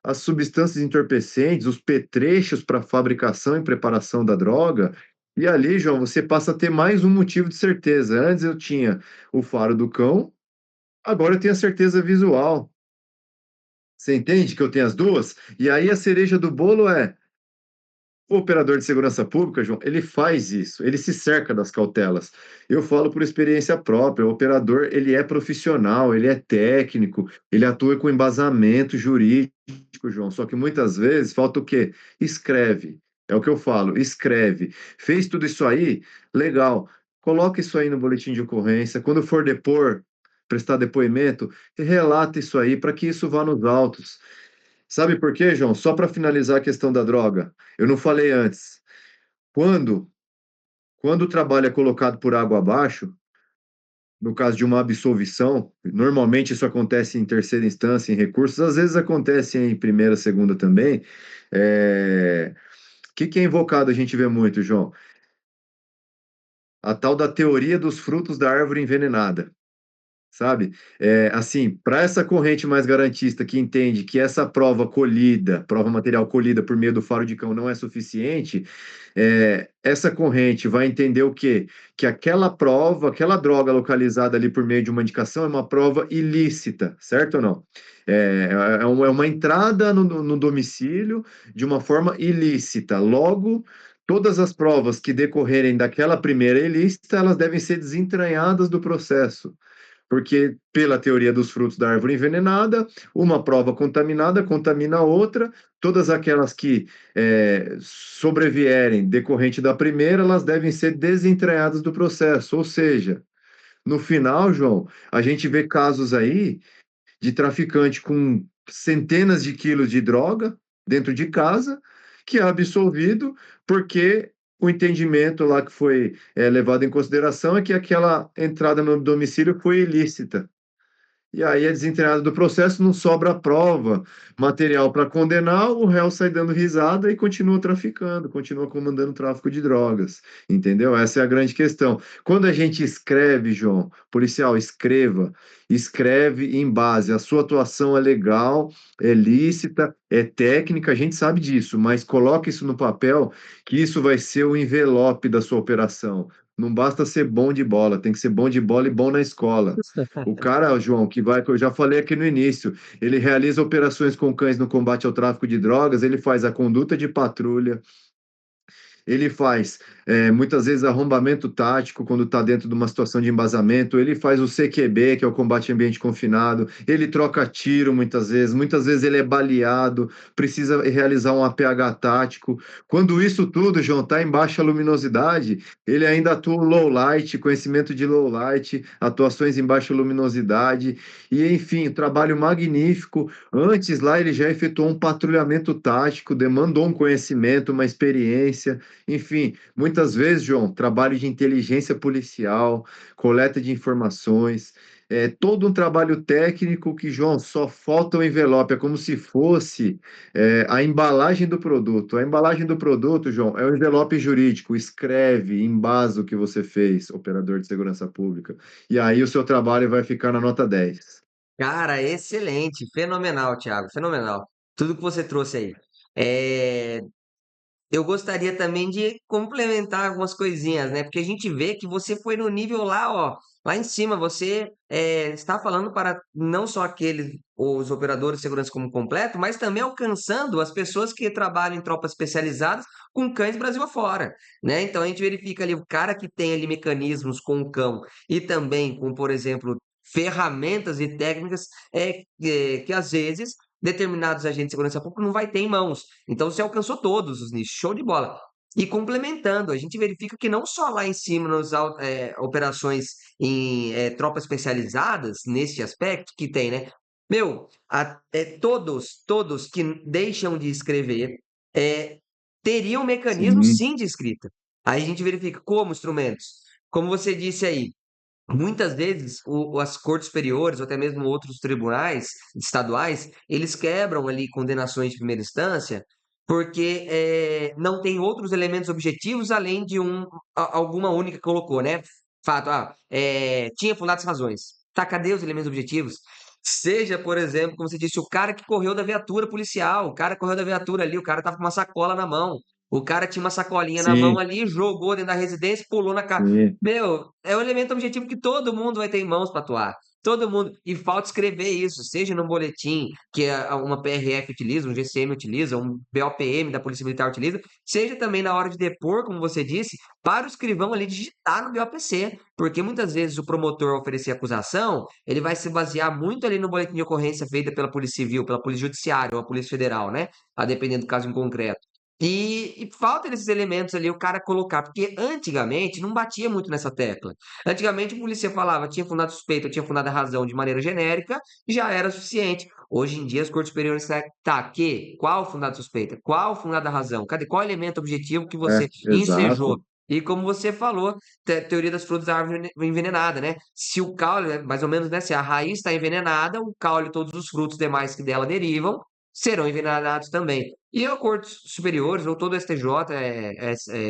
as substâncias entorpecentes, os petrechos para fabricação e preparação da droga. E ali, João, você passa a ter mais um motivo de certeza. Antes eu tinha o faro do cão, agora eu tenho a certeza visual. Você entende que eu tenho as duas? E aí a cereja do bolo é O operador de segurança pública, João, ele faz isso, ele se cerca das cautelas. Eu falo por experiência própria, o operador, ele é profissional, ele é técnico, ele atua com embasamento jurídico, João, só que muitas vezes falta o quê? Escreve. É o que eu falo, escreve. Fez tudo isso aí? Legal. Coloca isso aí no boletim de ocorrência. Quando for depor, prestar depoimento, relata isso aí para que isso vá nos autos. Sabe por quê, João? Só para finalizar a questão da droga. Eu não falei antes. Quando, quando o trabalho é colocado por água abaixo, no caso de uma absolvição, normalmente isso acontece em terceira instância, em recursos, às vezes acontece em primeira, segunda também. O que é invocado a gente vê muito, João? A tal da teoria dos frutos da árvore envenenada. Sabe? Assim, para essa corrente mais garantista que entende que essa prova colhida, prova material colhida por meio do faro de cão não é suficiente, essa corrente vai entender o quê? Que aquela prova, aquela droga localizada ali por meio de uma indicação é uma prova ilícita, certo ou não? É uma entrada no domicílio de uma forma ilícita. Logo, todas as provas que decorrerem daquela primeira ilícita, elas devem ser desentranhadas do processo. Porque, pela teoria dos frutos da árvore envenenada, uma prova contaminada contamina a outra, todas aquelas que sobrevierem decorrente da primeira, elas devem ser desentranhadas do processo. Ou seja, no final, João, a gente vê casos aí de traficante com centenas de quilos de droga dentro de casa, que é absolvido porque o entendimento lá que foi levado em consideração é que aquela entrada no domicílio foi ilícita. E aí é desentreinado do processo, não sobra prova, material para condenar, o réu sai dando risada e continua traficando, continua comandando o tráfico de drogas, entendeu? Essa é a grande questão. Quando a gente escreve, João, policial, escreve em base, a sua atuação é legal, é lícita, é técnica, a gente sabe disso, mas coloca isso no papel, que isso vai ser o envelope da sua operação. Não basta ser bom de bola, tem que ser bom de bola e bom na escola. O cara, João, que eu já falei aqui no início, ele realiza operações com cães no combate ao tráfico de drogas, ele faz a conduta de patrulha, ele faz muitas vezes arrombamento tático quando está dentro de uma situação de embasamento, ele faz o CQB, que é o combate em ambiente confinado, ele troca tiro muitas vezes ele é baleado, precisa realizar um APH tático. Quando isso tudo, João, está em baixa luminosidade, ele ainda atua low light, conhecimento de low light, atuações em baixa luminosidade, e enfim, trabalho magnífico. Antes lá ele já efetuou um patrulhamento tático, demandou um conhecimento, uma experiência. Enfim, muitas vezes, João, trabalho de inteligência policial, coleta de informações, todo um trabalho técnico que, João, só falta o envelope, é como se fosse a embalagem do produto. A embalagem do produto, João, é o envelope jurídico, escreve, embasa o que você fez, operador de segurança pública. E aí o seu trabalho vai ficar na nota 10. Cara, excelente, fenomenal, Thiago, fenomenal. Tudo que você trouxe aí. É, eu gostaria também de complementar algumas coisinhas, né? Porque a gente vê que você foi no nível lá, ó, lá em cima. Você está falando para não só aqueles, os operadores de segurança como completo, mas também alcançando as pessoas que trabalham em tropas especializadas com cães Brasil afora, né? Então a gente verifica ali o cara que tem ali mecanismos com o cão e também com, por exemplo, ferramentas e técnicas que às vezes determinados agentes de segurança pública não vai ter em mãos. Então você alcançou todos os nichos, show de bola. E complementando, a gente verifica que não só lá em cima nas operações em tropas especializadas, nesse aspecto, que tem, né? Meu, todos que deixam de escrever é, teriam mecanismo Sim, sim de escrita. Aí a gente verifica como instrumentos. Como você disse aí, muitas vezes, as cortes superiores, ou até mesmo outros tribunais estaduais, eles quebram ali condenações de primeira instância, porque não tem outros elementos objetivos além de alguma única que colocou, né? Fato, tinha fundadas razões. Tá, cadê os elementos objetivos? Seja, por exemplo, como você disse, o cara que correu da viatura policial, o cara correu da viatura ali, o cara tava com uma sacola na mão, o cara tinha uma sacolinha na mão sim, ali, jogou dentro da residência, pulou na casa. sim. Meu, é o elemento objetivo que todo mundo vai ter em mãos para atuar. Todo mundo. E falta escrever isso, seja no boletim que uma PRF utiliza, um GCM utiliza, um BOPM da Polícia Militar utiliza, seja também na hora de depor, como você disse, para o escrivão ali digitar no BOPC. Porque muitas vezes o promotor ao oferecer acusação, ele vai se basear muito ali no boletim de ocorrência feita pela Polícia Civil, pela Polícia Judiciária ou a Polícia Federal, né? A dependendo do caso em concreto. E falta desses elementos ali o cara colocar, porque antigamente não batia muito nessa tecla. Antigamente o polícia falava, tinha fundado suspeita, tinha fundado a razão de maneira genérica, já era suficiente. Hoje em dia as cortes superiores tá, qual fundado suspeita? Qual fundada razão? Cadê? Qual elemento objetivo que você ensejou? Exato. E como você falou, teoria das frutas da árvore envenenada, né? Se o caule, mais ou menos, né? Se a raiz está envenenada, o caule e todos os frutos demais que dela derivam serão envenenados também. E a cortes superiores, ou todo o STJ,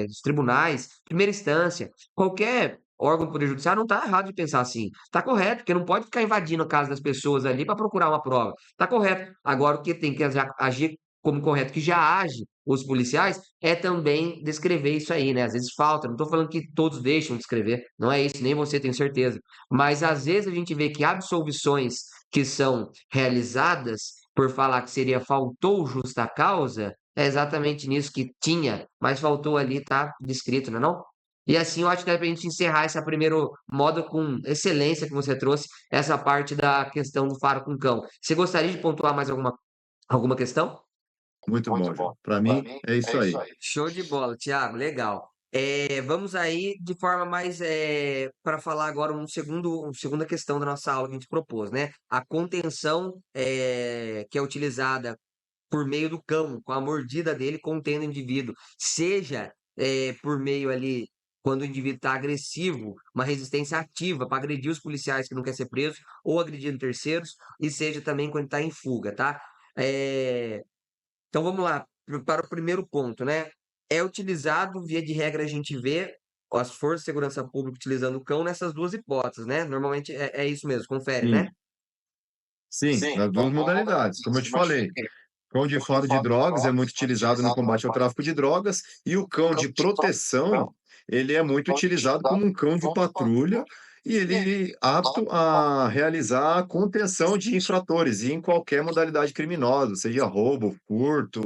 os tribunais, primeira instância, qualquer órgão do Poder Judiciário não está errado de pensar assim. Está correto, porque não pode ficar invadindo a casa das pessoas ali para procurar uma prova. Está correto. Agora, o que tem que agir como correto, que já age os policiais, é também descrever isso aí, né? Às vezes falta, não estou falando que todos deixam de escrever, não é isso, nem você, tenho certeza. Mas às vezes a gente vê que absolvições que são realizadas por falar que seria faltou justa causa, é exatamente nisso que tinha, mas faltou ali, tá descrito, não é não? E assim eu acho que dá pra gente encerrar esse primeiro modo com excelência que você trouxe, essa parte da questão do faro com cão. Você gostaria de pontuar mais alguma questão? Muito bom, João. Para mim, é isso aí. Show de bola, Thiago, legal. Vamos aí de forma mais para falar agora uma segunda questão da nossa aula que a gente propôs, né? A contenção que é utilizada por meio do cão, com a mordida dele contendo o indivíduo, seja por meio ali, quando o indivíduo está agressivo, uma resistência ativa para agredir os policiais que não quer ser preso, ou agredindo terceiros, e seja também quando está em fuga, tá? É, então vamos lá, para o primeiro ponto, né? É utilizado, via de regra, a gente vê as forças de segurança pública utilizando o cão nessas duas hipóteses, né? Normalmente é isso mesmo, confere, né? Sim, sim, nas duas modalidades, como eu te falei. Cão de faro de drogas é muito utilizado no combate ao tráfico de drogas e o cão de proteção, ele é muito utilizado como um cão de patrulha e ele é apto a realizar a contenção de infratores em qualquer modalidade criminosa, seja roubo, furto,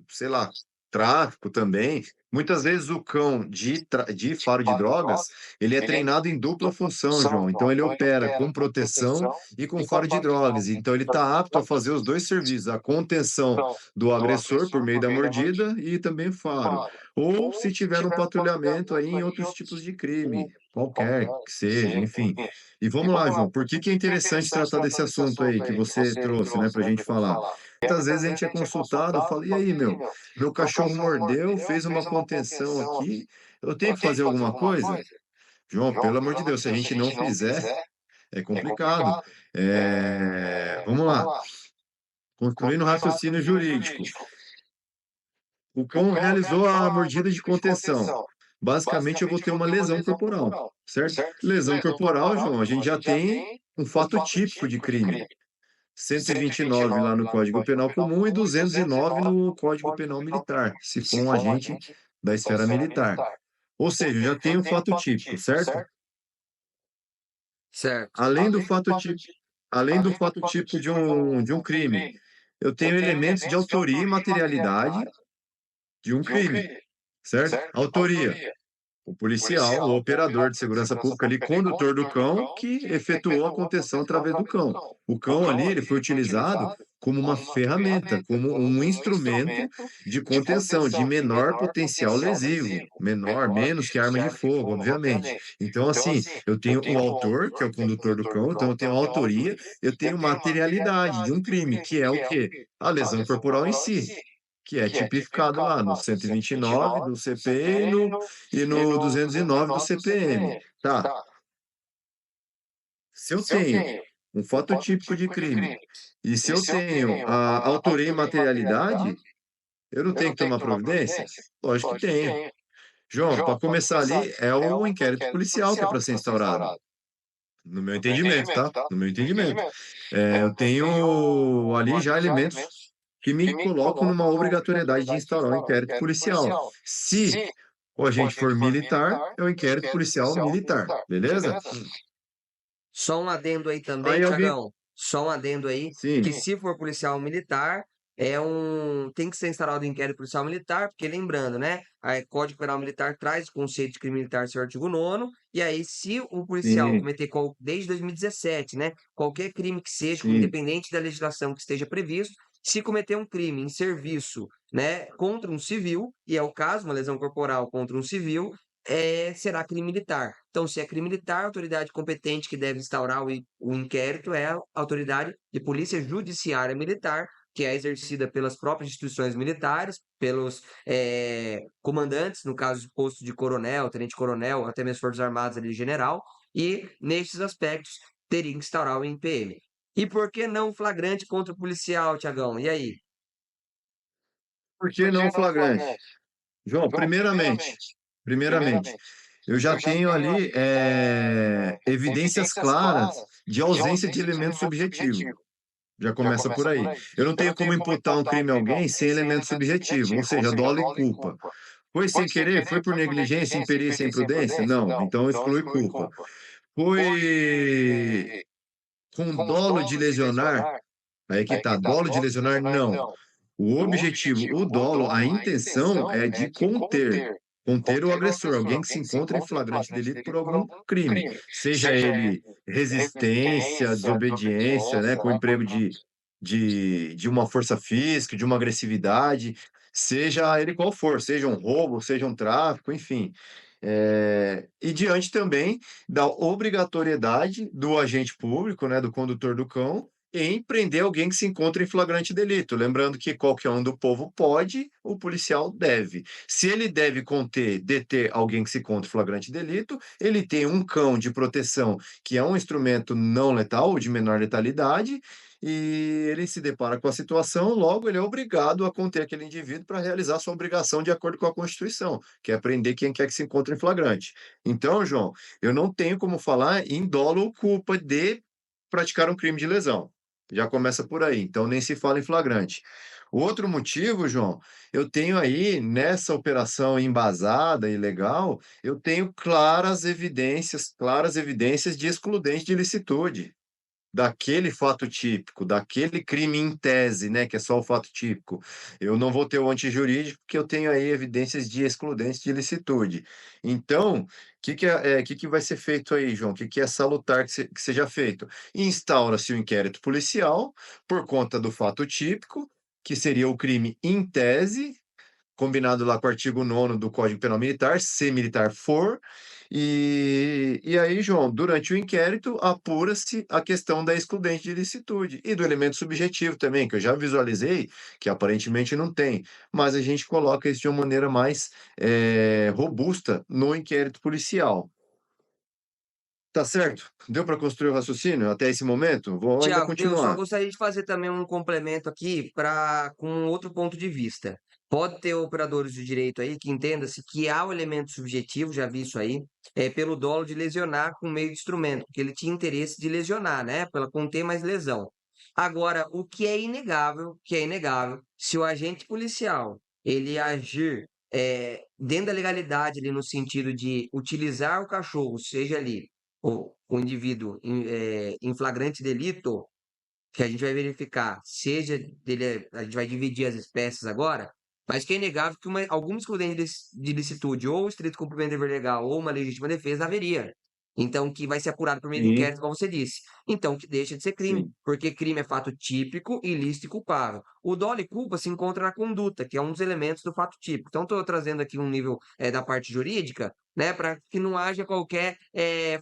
sei lá, tráfico também. Muitas vezes o cão de faro de drogas, ele é treinado em dupla função, João. Então ele opera com proteção e com faro de drogas. Então ele está apto a fazer os dois serviços, a contenção do agressor por meio da mordida e também faro. Ou se tiver um patrulhamento aí em outros tipos de crime, qualquer que seja, enfim. E vamos lá, João, por que que é interessante tratar desse assunto aí que você trouxe, né, para a gente falar? Muitas vezes a gente é consultado, fala, e aí, meu cachorro mordeu, fez uma contenção aqui, eu tenho que fazer alguma coisa? João, pelo amor de Deus, se a gente não fizer, é complicado. Vamos lá. Construindo um raciocínio jurídico. O cão realizou a mordida de contenção. Basicamente, eu vou ter uma lesão corporal, certo? Lesão corporal, João, a gente já tem um fato típico de crime. 129 lá no Código Penal Comum e 209 no Código Penal Militar, se for um agente da esfera militar. Ou seja, já tem um fato típico, certo? Certo. Além do fato típico, além do fato típico de um crime, eu tenho elementos de autoria e materialidade de um crime, certo? Autoria. O policial, o operador de segurança pública ali, condutor do cão, que efetuou a contenção através do cão. O cão ali, ele foi utilizado como uma ferramenta, como um instrumento de contenção, de menor potencial lesivo, menor, menos que arma de fogo, obviamente. Então, assim, eu tenho o autor, que é o condutor do cão, então eu tenho a autoria, eu tenho materialidade de um crime, que é o quê? A lesão corporal em si, que é tipificado lá no 129 do CP e no 209 do CPM. Tá. Se eu tenho um fato típico de crime e se eu tenho a autoria e materialidade, eu não tenho que tomar providência? Lógico que tenho. João, para começar ali, é o inquérito policial que é para ser instaurado. No meu entendimento, tá? No meu entendimento. Eu tenho ali já elementos que me colocam numa obrigatoriedade de instaurar um inquérito policial. Se o agente for militar, é o inquérito policial militar, beleza? Só um adendo aí também, Aí alguém. Tiagão. Só um adendo aí, que Sim, se for policial militar, tem que ser instaurado inquérito policial militar, porque lembrando, né? A Código Penal Militar traz o conceito de crime militar, seu artigo 9º, e aí, se o policial sim, cometer desde 2017, né? Qualquer crime que seja, sim. independente da legislação que esteja previsto, se cometer um crime em serviço, né, contra um civil, e é o caso, uma lesão corporal contra um civil, será crime militar. Então, se é crime militar, a autoridade competente que deve instaurar o inquérito é a autoridade de polícia judiciária militar, que é exercida pelas próprias instituições militares, pelos comandantes, no caso de posto de coronel, tenente-coronel, até mesmo Forças Armadas ali, general, e nesses aspectos teria que instaurar o INPM. E por que não flagrante contra o policial, Tiagão? E aí? Por que não flagrante? João, primeiramente, eu já tenho ali evidências claras de ausência de elemento subjetivo. Já começa por aí. Eu não tenho como imputar um crime a alguém sem elemento subjetivo, ou seja, dolo e culpa. Foi sem querer? Foi por negligência, imperícia e imprudência? Não, então exclui culpa. Foi com dolo de lesionar? Aí que tá, dolo de lesionar? Não. O objetivo, o dolo, a intenção é de conter o agressor, alguém que se encontra em flagrante delito por algum crime, seja ele resistência, desobediência, né, com emprego de uma força física, de uma agressividade, seja ele qual for, seja um roubo, seja um tráfico, enfim. E diante também da obrigatoriedade do agente público, né, do condutor do cão, em prender alguém que se encontra em flagrante delito. Lembrando que qualquer um do povo pode, o policial deve. Se ele deve deter alguém que se encontra em flagrante delito, ele tem um cão de proteção, que é um instrumento não letal, ou de menor letalidade, e ele se depara com a situação, logo ele é obrigado a conter aquele indivíduo para realizar sua obrigação de acordo com a Constituição, que é prender quem quer que se encontre em flagrante. Então, João, eu não tenho como falar em dolo ou culpa de praticar um crime de lesão. Já começa por aí, então nem se fala em flagrante. O outro motivo, João, eu tenho aí nessa operação embasada e legal, eu tenho claras evidências de excludente de licitude daquele fato típico, daquele crime em tese, né, que é só o fato típico. Eu não vou ter o antijurídico, porque eu tenho aí evidências de excludência de ilicitude. Então, que vai ser feito aí, João? Que é salutar que seja feito? Instaura-se o inquérito policial por conta do fato típico, que seria o crime em tese, combinado lá com o artigo 9º do Código Penal Militar, se militar for, e aí, João, durante o inquérito, apura-se a questão da excludente de ilicitude e do elemento subjetivo também, que eu já visualizei, que aparentemente não tem, mas a gente coloca isso de uma maneira mais robusta no inquérito policial. Tá certo? Deu para construir o raciocínio até esse momento? Vou ainda Tiago, eu só continuar. gostaria de fazer também um complemento aqui com outro ponto de vista. Pode ter operadores de direito aí que entenda-se que há o elemento subjetivo, já vi isso aí, pelo dolo de lesionar com meio de instrumento, porque ele tinha interesse de lesionar, né? Pela conter mais lesão. Agora, o que é inegável, se o agente policial ele agir dentro da legalidade ali no sentido de utilizar o cachorro, seja ali o indivíduo em flagrante delito, que a gente vai verificar, seja dele, a gente vai dividir as espécies agora, mas que é inegável que alguma excludente de licitude, ou estrito cumprimento do dever legal, ou uma legítima defesa, haveria. Então, que vai ser apurado por meio de Sim, inquérito, como você disse. Então, que deixa de ser crime, sim, porque crime é fato típico, ilícito e culpável. O dolo e culpa se encontra na conduta, que é um dos elementos do fato típico. Então, estou trazendo aqui um nível da parte jurídica, né, para que não haja qualquer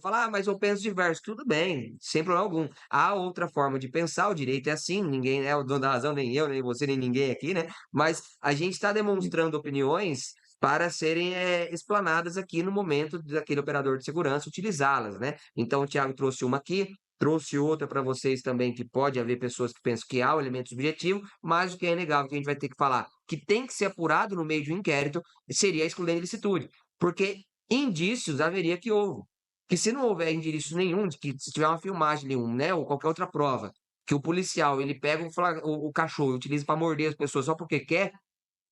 falar, mas eu penso diverso. Tudo bem, sem problema algum. Há outra forma de pensar, o direito é assim, ninguém é o dono da razão, nem eu, nem você, nem ninguém aqui, né? Mas a gente está sim. demonstrando opiniões para serem explanadas aqui no momento daquele operador de segurança utilizá-las, né? Então, o Thiago trouxe uma aqui, trouxe outra para vocês também, que pode haver pessoas que pensam que há o elemento subjetivo, mas o que é inegável que a gente vai ter que falar, que tem que ser apurado no meio de um inquérito, seria a excludente de licitude. Porque indícios haveria que houve. Que se não houver indício nenhum, de que se tiver uma filmagem ali, né, ou qualquer outra prova, que o policial ele pega o cachorro e utiliza para morder as pessoas só porque quer,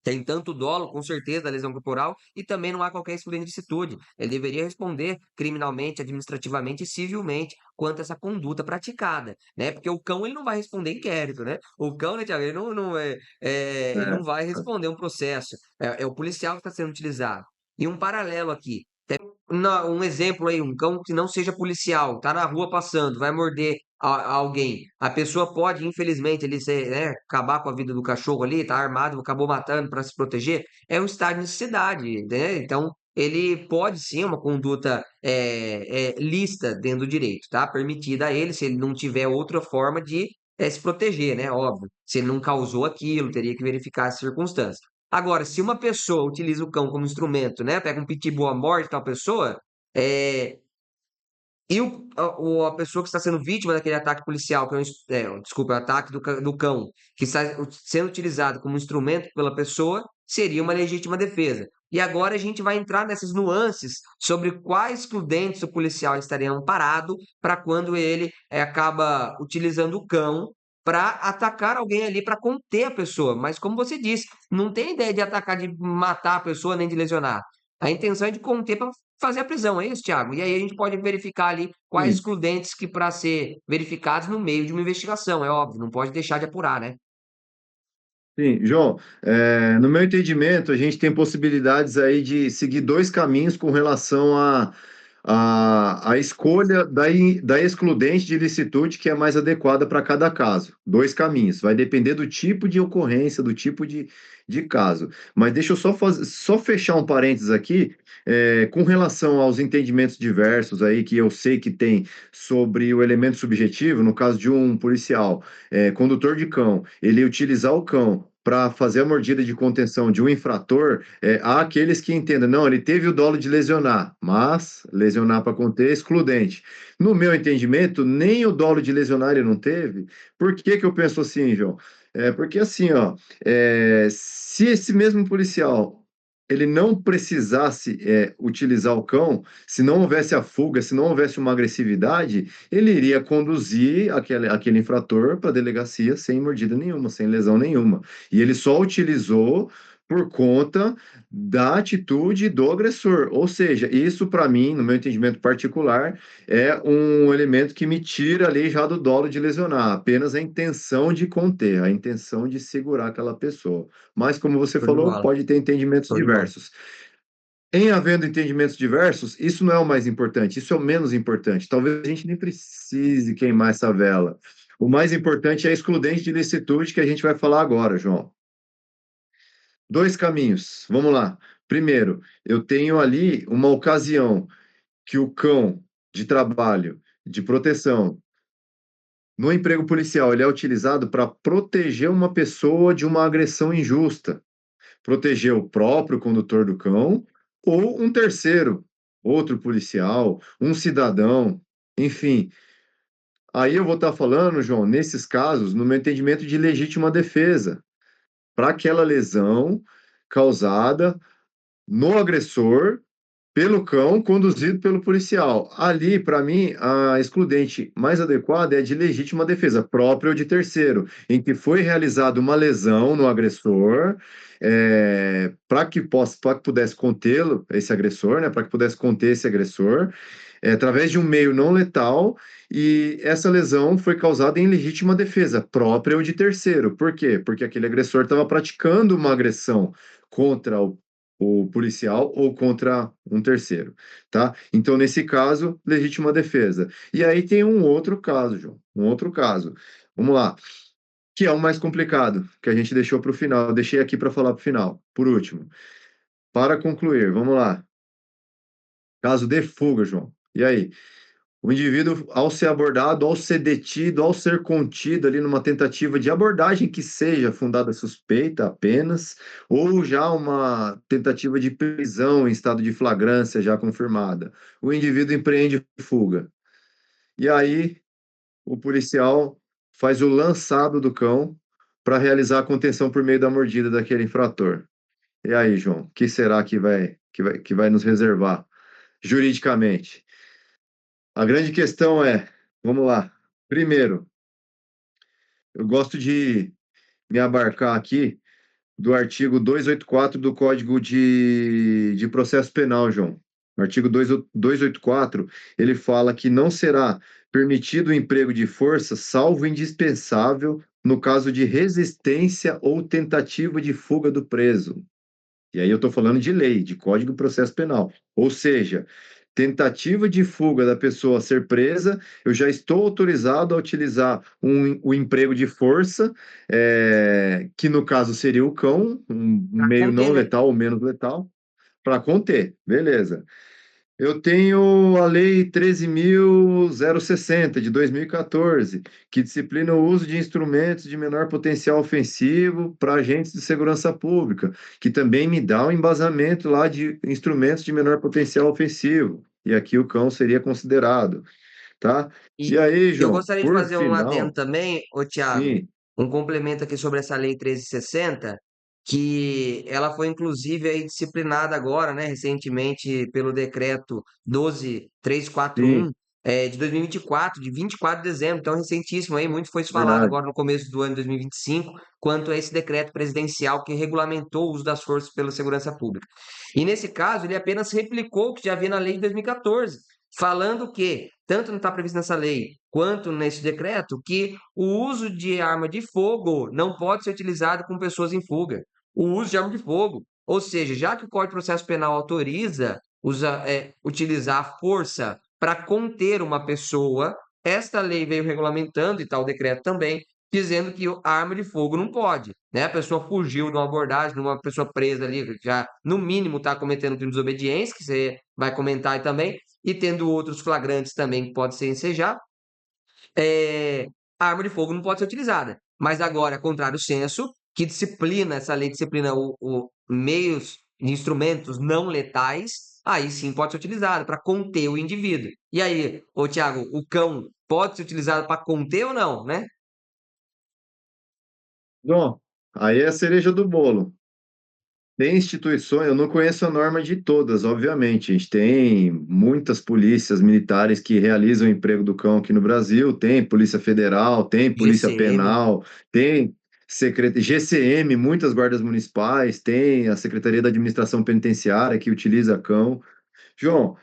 Tem tanto dolo, com certeza, da lesão corporal, e também não há qualquer excludente de licitude. Ele deveria responder criminalmente, administrativamente e civilmente quanto a essa conduta praticada, né? Porque o cão ele não vai responder inquérito, né? O cão, né, Thiago, ele ele É, não vai responder um processo. É o policial que está sendo utilizado. E um paralelo aqui. Um exemplo aí, um cão que não seja policial, tá na rua passando, vai morder alguém. A pessoa pode, infelizmente, ele ser, né, acabar com a vida do cachorro ali, tá armado, acabou matando para se proteger. É um estado de necessidade, né? Então, ele pode sim uma conduta lícita dentro do direito, tá? Permitida a ele, se ele não tiver outra forma de se proteger, né? Óbvio. Se ele não causou aquilo, teria que verificar as circunstâncias. Agora, se uma pessoa utiliza o cão como instrumento, né? Pega um pitbull à morte, tal pessoa, é, e a pessoa que está sendo vítima daquele ataque policial, que desculpa, o ataque do cão, que está sendo utilizado como instrumento pela pessoa, seria uma legítima defesa. E agora a gente vai entrar nessas nuances sobre quais prudentes o policial estaria amparado para quando ele acaba utilizando o cão para atacar alguém ali, para conter a pessoa. Mas como você disse, não tem ideia de atacar, de matar a pessoa, nem de lesionar. A intenção é de conter para fazer a prisão, é isso, Thiago? E aí a gente pode verificar ali quais sim. excludentes que para ser verificados no meio de uma investigação, é óbvio, não pode deixar de apurar, né? Sim, João, no meu entendimento, a gente tem possibilidades aí de seguir dois caminhos com relação à escolha da excludente de licitude que é mais adequada para cada caso. Dois caminhos, vai depender do tipo de ocorrência, do tipo de caso. Mas deixa eu só fechar um parênteses aqui, com relação aos entendimentos diversos aí que eu sei que tem sobre o elemento subjetivo, no caso de um policial condutor de cão, ele utilizar o cão para fazer a mordida de contenção de um infrator, há aqueles que entendem, não, ele teve o dolo de lesionar, mas lesionar para conter é excludente. No meu entendimento, nem o dolo de lesionar ele não teve. Por que que eu penso assim, João? Porque assim, ó, se esse mesmo policial ele não precisasse utilizar o cão, se não houvesse a fuga, se não houvesse uma agressividade, ele iria conduzir aquele infrator para a delegacia sem mordida nenhuma, sem lesão nenhuma. E ele só utilizou por conta da atitude do agressor. Ou seja, isso para mim, no meu entendimento particular, é um elemento que me tira ali já do dolo de lesionar, apenas a intenção de conter, a intenção de segurar aquela pessoa. Mas, como você Show de falou, bola, pode ter entendimentos show de bola. diversos. Em havendo entendimentos diversos, isso não é o mais importante, isso é o menos importante. Talvez a gente nem precise queimar essa vela. O mais importante é a excludente de licitude que a gente vai falar agora, João. Dois caminhos, vamos lá. Primeiro, eu tenho ali uma ocasião que o cão de trabalho, de proteção, no emprego policial, ele é utilizado para proteger uma pessoa de uma agressão injusta, proteger o próprio condutor do cão ou um terceiro, outro policial, um cidadão, enfim. Aí eu vou estar falando, João, nesses casos, no meu entendimento de legítima defesa, para aquela lesão causada no agressor pelo cão conduzido pelo policial. Ali, para mim, a excludente mais adequada é de legítima defesa, própria ou de terceiro, em que foi realizada uma lesão no agressor, para que pudesse contê-lo, esse agressor, né, para que pudesse conter esse agressor, através de um meio não letal, e essa lesão foi causada em legítima defesa, própria ou de terceiro. Por quê? Porque aquele agressor estava praticando uma agressão contra o policial ou contra um terceiro, tá? Então, nesse caso, legítima defesa. E aí tem um outro caso, João, um outro caso. Vamos lá, que é o mais complicado, que a gente deixou para o final. Eu deixei aqui para falar para o final, por último. Para concluir, vamos lá. Caso de fuga, João. E aí? O indivíduo, ao ser abordado, ao ser detido, ao ser contido ali numa tentativa de abordagem que seja fundada suspeita apenas, ou já uma tentativa de prisão em estado de flagrância já confirmada, o indivíduo empreende fuga. E aí o policial faz o lançado do cão para realizar a contenção por meio da mordida daquele infrator. E aí, João, o que será que vai nos reservar juridicamente? A grande questão é, vamos lá. Primeiro, eu gosto de me abarcar aqui do artigo 284 do Código de Processo Penal, João. No artigo 284, ele fala que não será permitido o emprego de força, salvo indispensável, no caso de resistência ou tentativa de fuga do preso. E aí eu estou falando de lei, de Código de Processo Penal. Ou seja, tentativa de fuga da pessoa a ser presa, eu já estou autorizado a utilizar o emprego de força, que no caso seria o cão, um Para meio conter, não né? letal ou menos letal, para conter. Beleza. Eu tenho a Lei 13.060, de 2014, que disciplina o uso de instrumentos de menor potencial ofensivo para agentes de segurança pública, que também me dá um embasamento lá de instrumentos de menor potencial ofensivo. E aqui o cão seria considerado, tá? E E aí, eu João, gostaria de por fazer um adendo final, também, ô Tiago, sim, um complemento aqui sobre essa Lei 1360, que ela foi inclusive aí disciplinada agora, né, recentemente pelo decreto 12341, sim, de 2024, de 24 de dezembro, então recentíssimo aí, muito foi falado verdade. agora no começo do ano de 2025, quanto a esse decreto presidencial que regulamentou o uso das forças pela segurança pública. E nesse caso, ele apenas replicou o que já havia na lei de 2014, falando que, tanto não está previsto nessa lei quanto nesse decreto, que o uso de arma de fogo não pode ser utilizado com pessoas em fuga. O uso de arma de fogo. Ou seja, já que o Código de Processo Penal autoriza utilizar a força para conter uma pessoa, esta lei veio regulamentando, e tal decreto também, dizendo que a arma de fogo não pode, né? A pessoa fugiu de uma abordagem, de uma pessoa presa ali, já no mínimo está cometendo crime de desobediência, que você vai comentar aí também, e tendo outros flagrantes também que pode ser ensejar, é, a arma de fogo não pode ser utilizada. Mas agora, contrário senso, que disciplina, essa lei disciplina o meios e instrumentos não letais, aí sim pode ser utilizado para conter o indivíduo. E aí, ô Tiago, o cão pode ser utilizado para conter ou não, né? João, aí é a cereja do bolo. Tem instituições, eu não conheço a norma de todas, obviamente. A gente tem muitas polícias militares que realizam o emprego do cão aqui no Brasil, tem Polícia Federal, tem Polícia GCM. Penal, tem GCM, muitas guardas municipais, tem a Secretaria da Administração Penitenciária que utiliza cão. João,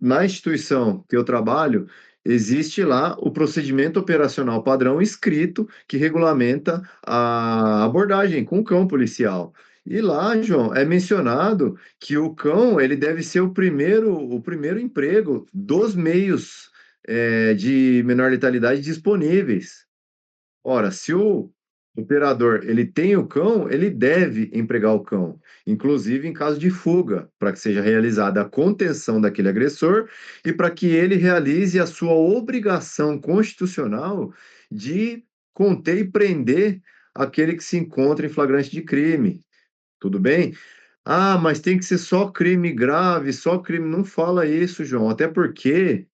na instituição que eu trabalho, existe lá o procedimento operacional padrão escrito que regulamenta a abordagem com o cão policial. E lá, João, é mencionado que o cão ele deve ser o primeiro emprego dos meios de menor letalidade disponíveis. Ora, se o operador ele tem o cão, ele deve empregar o cão, inclusive em caso de fuga, para que seja realizada a contenção daquele agressor e para que ele realize a sua obrigação constitucional de conter e prender aquele que se encontra em flagrante de crime. Tudo bem? Ah, mas tem que ser só crime grave, só crime. Não fala isso, João. Até porque,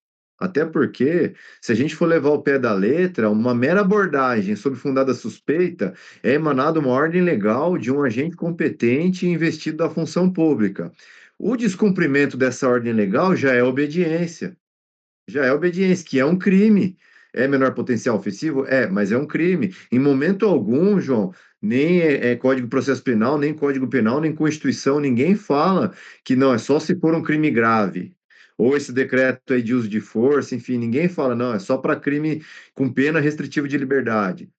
se a gente for levar o pé da letra, uma mera abordagem sob fundada suspeita é emanada uma ordem legal de um agente competente e investido da função pública. O descumprimento dessa ordem legal já é obediência, que é um crime. É menor potencial ofensivo? É, mas é um crime. Em momento algum, João, nem Código de Processo Penal, nem Código Penal, nem Constituição, ninguém fala que não, é só se for um crime grave. Ou esse decreto aí de uso de força, enfim, ninguém fala, não, é só para crime com pena restritiva de liberdade.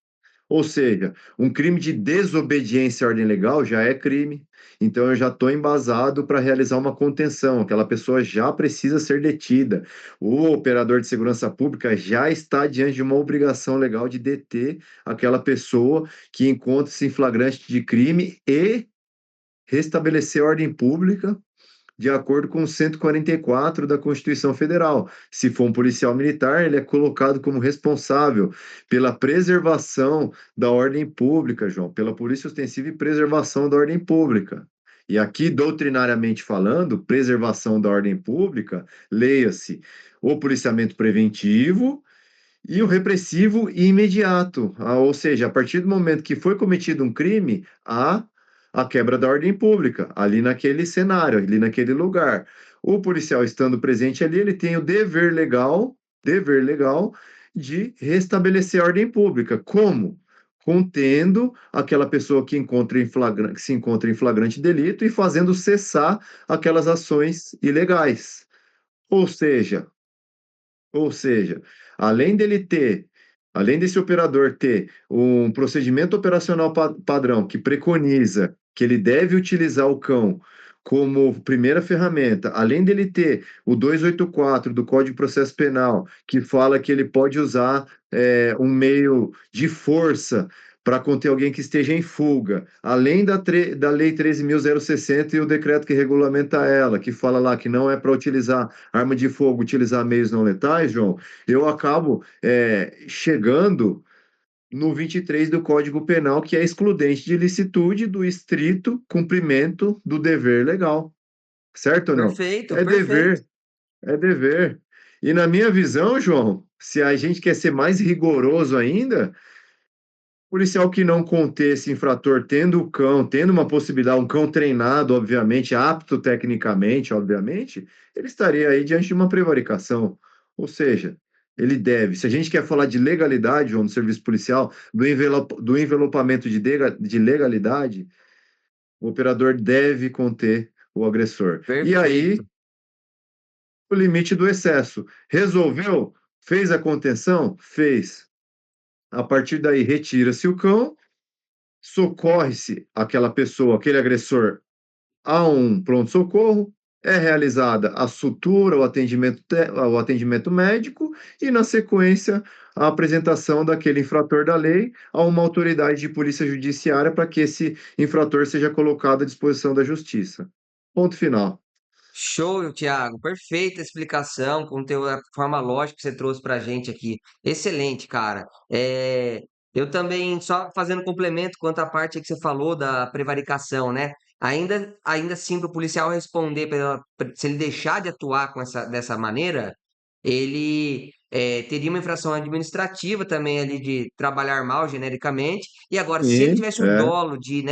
Ou seja, um crime de desobediência à ordem legal já é crime, então eu já estou embasado para realizar uma contenção, aquela pessoa já precisa ser detida. O operador de segurança pública já está diante de uma obrigação legal de deter aquela pessoa que encontra-se em flagrante de crime e restabelecer a ordem pública de acordo com o 144 da Constituição Federal. Se for um policial militar, ele é colocado como responsável pela preservação da ordem pública, João, pela polícia ostensiva e preservação da ordem pública. E aqui, doutrinariamente falando, preservação da ordem pública, leia-se o policiamento preventivo e o repressivo e imediato. Ou seja, a partir do momento que foi cometido um crime, há a quebra da ordem pública, ali naquele cenário, ali naquele lugar. O policial estando presente ali, ele tem o dever legal de restabelecer a ordem pública. Como? contendo aquela pessoa que se encontra em flagrante delito e fazendo cessar aquelas ações ilegais. Ou seja, ou seja, além dele ter, além desse operador ter um procedimento operacional padrão que preconiza que ele deve utilizar o cão como primeira ferramenta, além dele ter o 284 do Código de Processo Penal, que fala que ele pode usar um meio de força para conter alguém que esteja em fuga, além da Lei 13.060 e o decreto que regulamenta ela, que fala lá que não é para utilizar arma de fogo, utilizar meios não letais, João, eu acabo chegando no 23 do Código Penal, que é excludente de ilicitude do estrito cumprimento do dever legal. Certo ou não? Perfeito, É perfeito. dever, é dever. E na minha visão, João, se a gente quer ser mais rigoroso ainda, policial que não conter esse infrator tendo o cão, tendo uma possibilidade, um cão treinado, obviamente, apto tecnicamente, obviamente, ele estaria aí diante de uma prevaricação. Ou seja, ele deve. Se a gente quer falar de legalidade, João, do serviço policial, do envelopamento de legalidade, o operador deve conter o agressor. E aí, Perfeito. o limite do excesso. Resolveu? Fez a contenção? Fez. A partir daí, retira-se o cão, socorre-se aquela pessoa, aquele agressor, a um pronto-socorro, é realizada a sutura, o atendimento médico e, na sequência, a apresentação daquele infrator da lei a uma autoridade de polícia judiciária para que esse infrator seja colocado à disposição da justiça. Ponto final. Show, Thiago. Perfeita explicação, conteúdo, a forma lógica que você trouxe para a gente aqui. Excelente, cara. Eu também, só fazendo complemento quanto à parte que você falou da prevaricação, né? Ainda assim, para o policial responder, se ele deixar de atuar dessa maneira, ele teria uma infração administrativa também ali de trabalhar mal genericamente. E agora, se ele Sim, tivesse o dolo de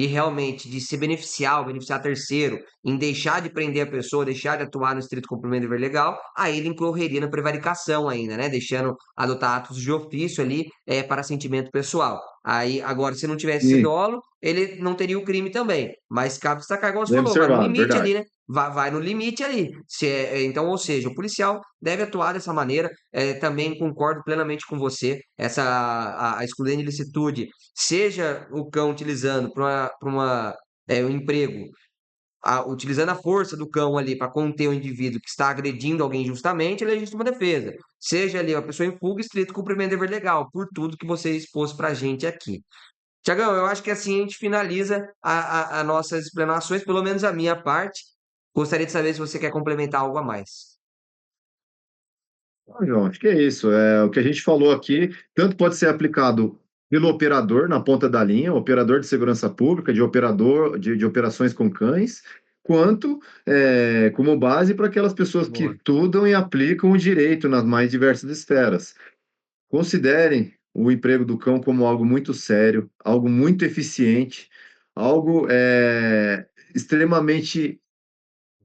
realmente de se beneficiar, ou beneficiar terceiro em deixar de prender a pessoa, deixar de atuar no estrito cumprimento do dever legal, aí ele incorreria na prevaricação ainda, né? Deixando adotar atos de ofício ali para sentimento pessoal. Aí, agora, se não tivesse esse sim. dolo, ele não teria o crime também. Mas cabe destacar, igual você Bem falou, vai no observado, limite ali, verdade. né? Vai no limite ali. Então, ou seja, o policial deve atuar dessa maneira. Também concordo plenamente com você. A excludente de licitude, seja o cão utilizando um emprego, utilizando a força do cão ali para conter o indivíduo que está agredindo alguém injustamente, é legítima defesa. Seja ali uma pessoa em fuga, estrito cumprimento do dever legal, por tudo que você expôs para a gente aqui. Tiagão, eu acho que assim a gente finaliza as nossas explanações, pelo menos a minha parte. Gostaria de saber se você quer complementar algo a mais. Ah, João, acho que é isso. O que a gente falou aqui, tanto pode ser aplicado pelo operador na ponta da linha, operador de segurança pública, de operador de operações com cães, quanto como base para aquelas pessoas que Boa. estudam e aplicam o direito nas mais diversas esferas. Considerem o emprego do cão como algo muito sério, algo muito eficiente, algo extremamente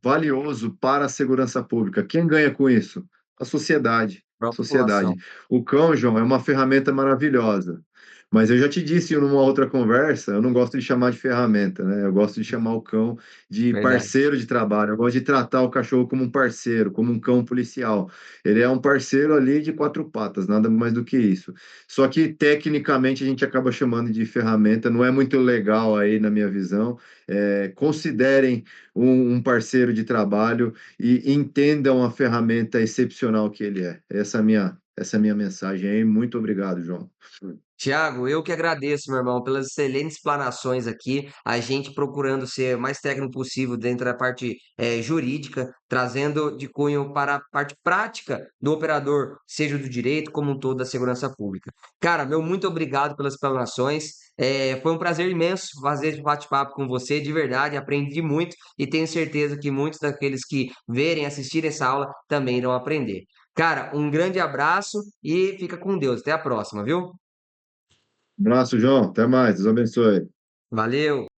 valioso para a segurança pública. Quem ganha com isso? A sociedade. Para a Sociedade. população. O cão, João, é uma ferramenta maravilhosa. Mas eu já te disse numa outra conversa, eu não gosto de chamar de ferramenta, né? Eu gosto de chamar o cão de Verdade. parceiro de trabalho. Eu gosto de tratar o cachorro como um parceiro, como um cão policial. Ele é um parceiro ali de quatro patas, nada mais do que isso. Só que tecnicamente a gente acaba chamando de ferramenta, não é muito legal aí na minha visão. Considerem um parceiro de trabalho e entendam a ferramenta excepcional que ele é. Essa é a minha mensagem aí. Muito obrigado, João. Tiago, eu que agradeço, meu irmão, pelas excelentes explanações aqui. A gente procurando ser o mais técnico possível dentro da parte jurídica, trazendo de cunho para a parte prática do operador, seja do direito como um todo da segurança pública. Cara, meu muito obrigado pelas explanações. Foi um prazer imenso fazer esse bate-papo com você, de verdade. Aprendi muito e tenho certeza que muitos daqueles que verem, assistirem essa aula também irão aprender. Cara, um grande abraço e fica com Deus. Até a próxima, viu? Abraço, João. Até mais. Deus abençoe. Valeu!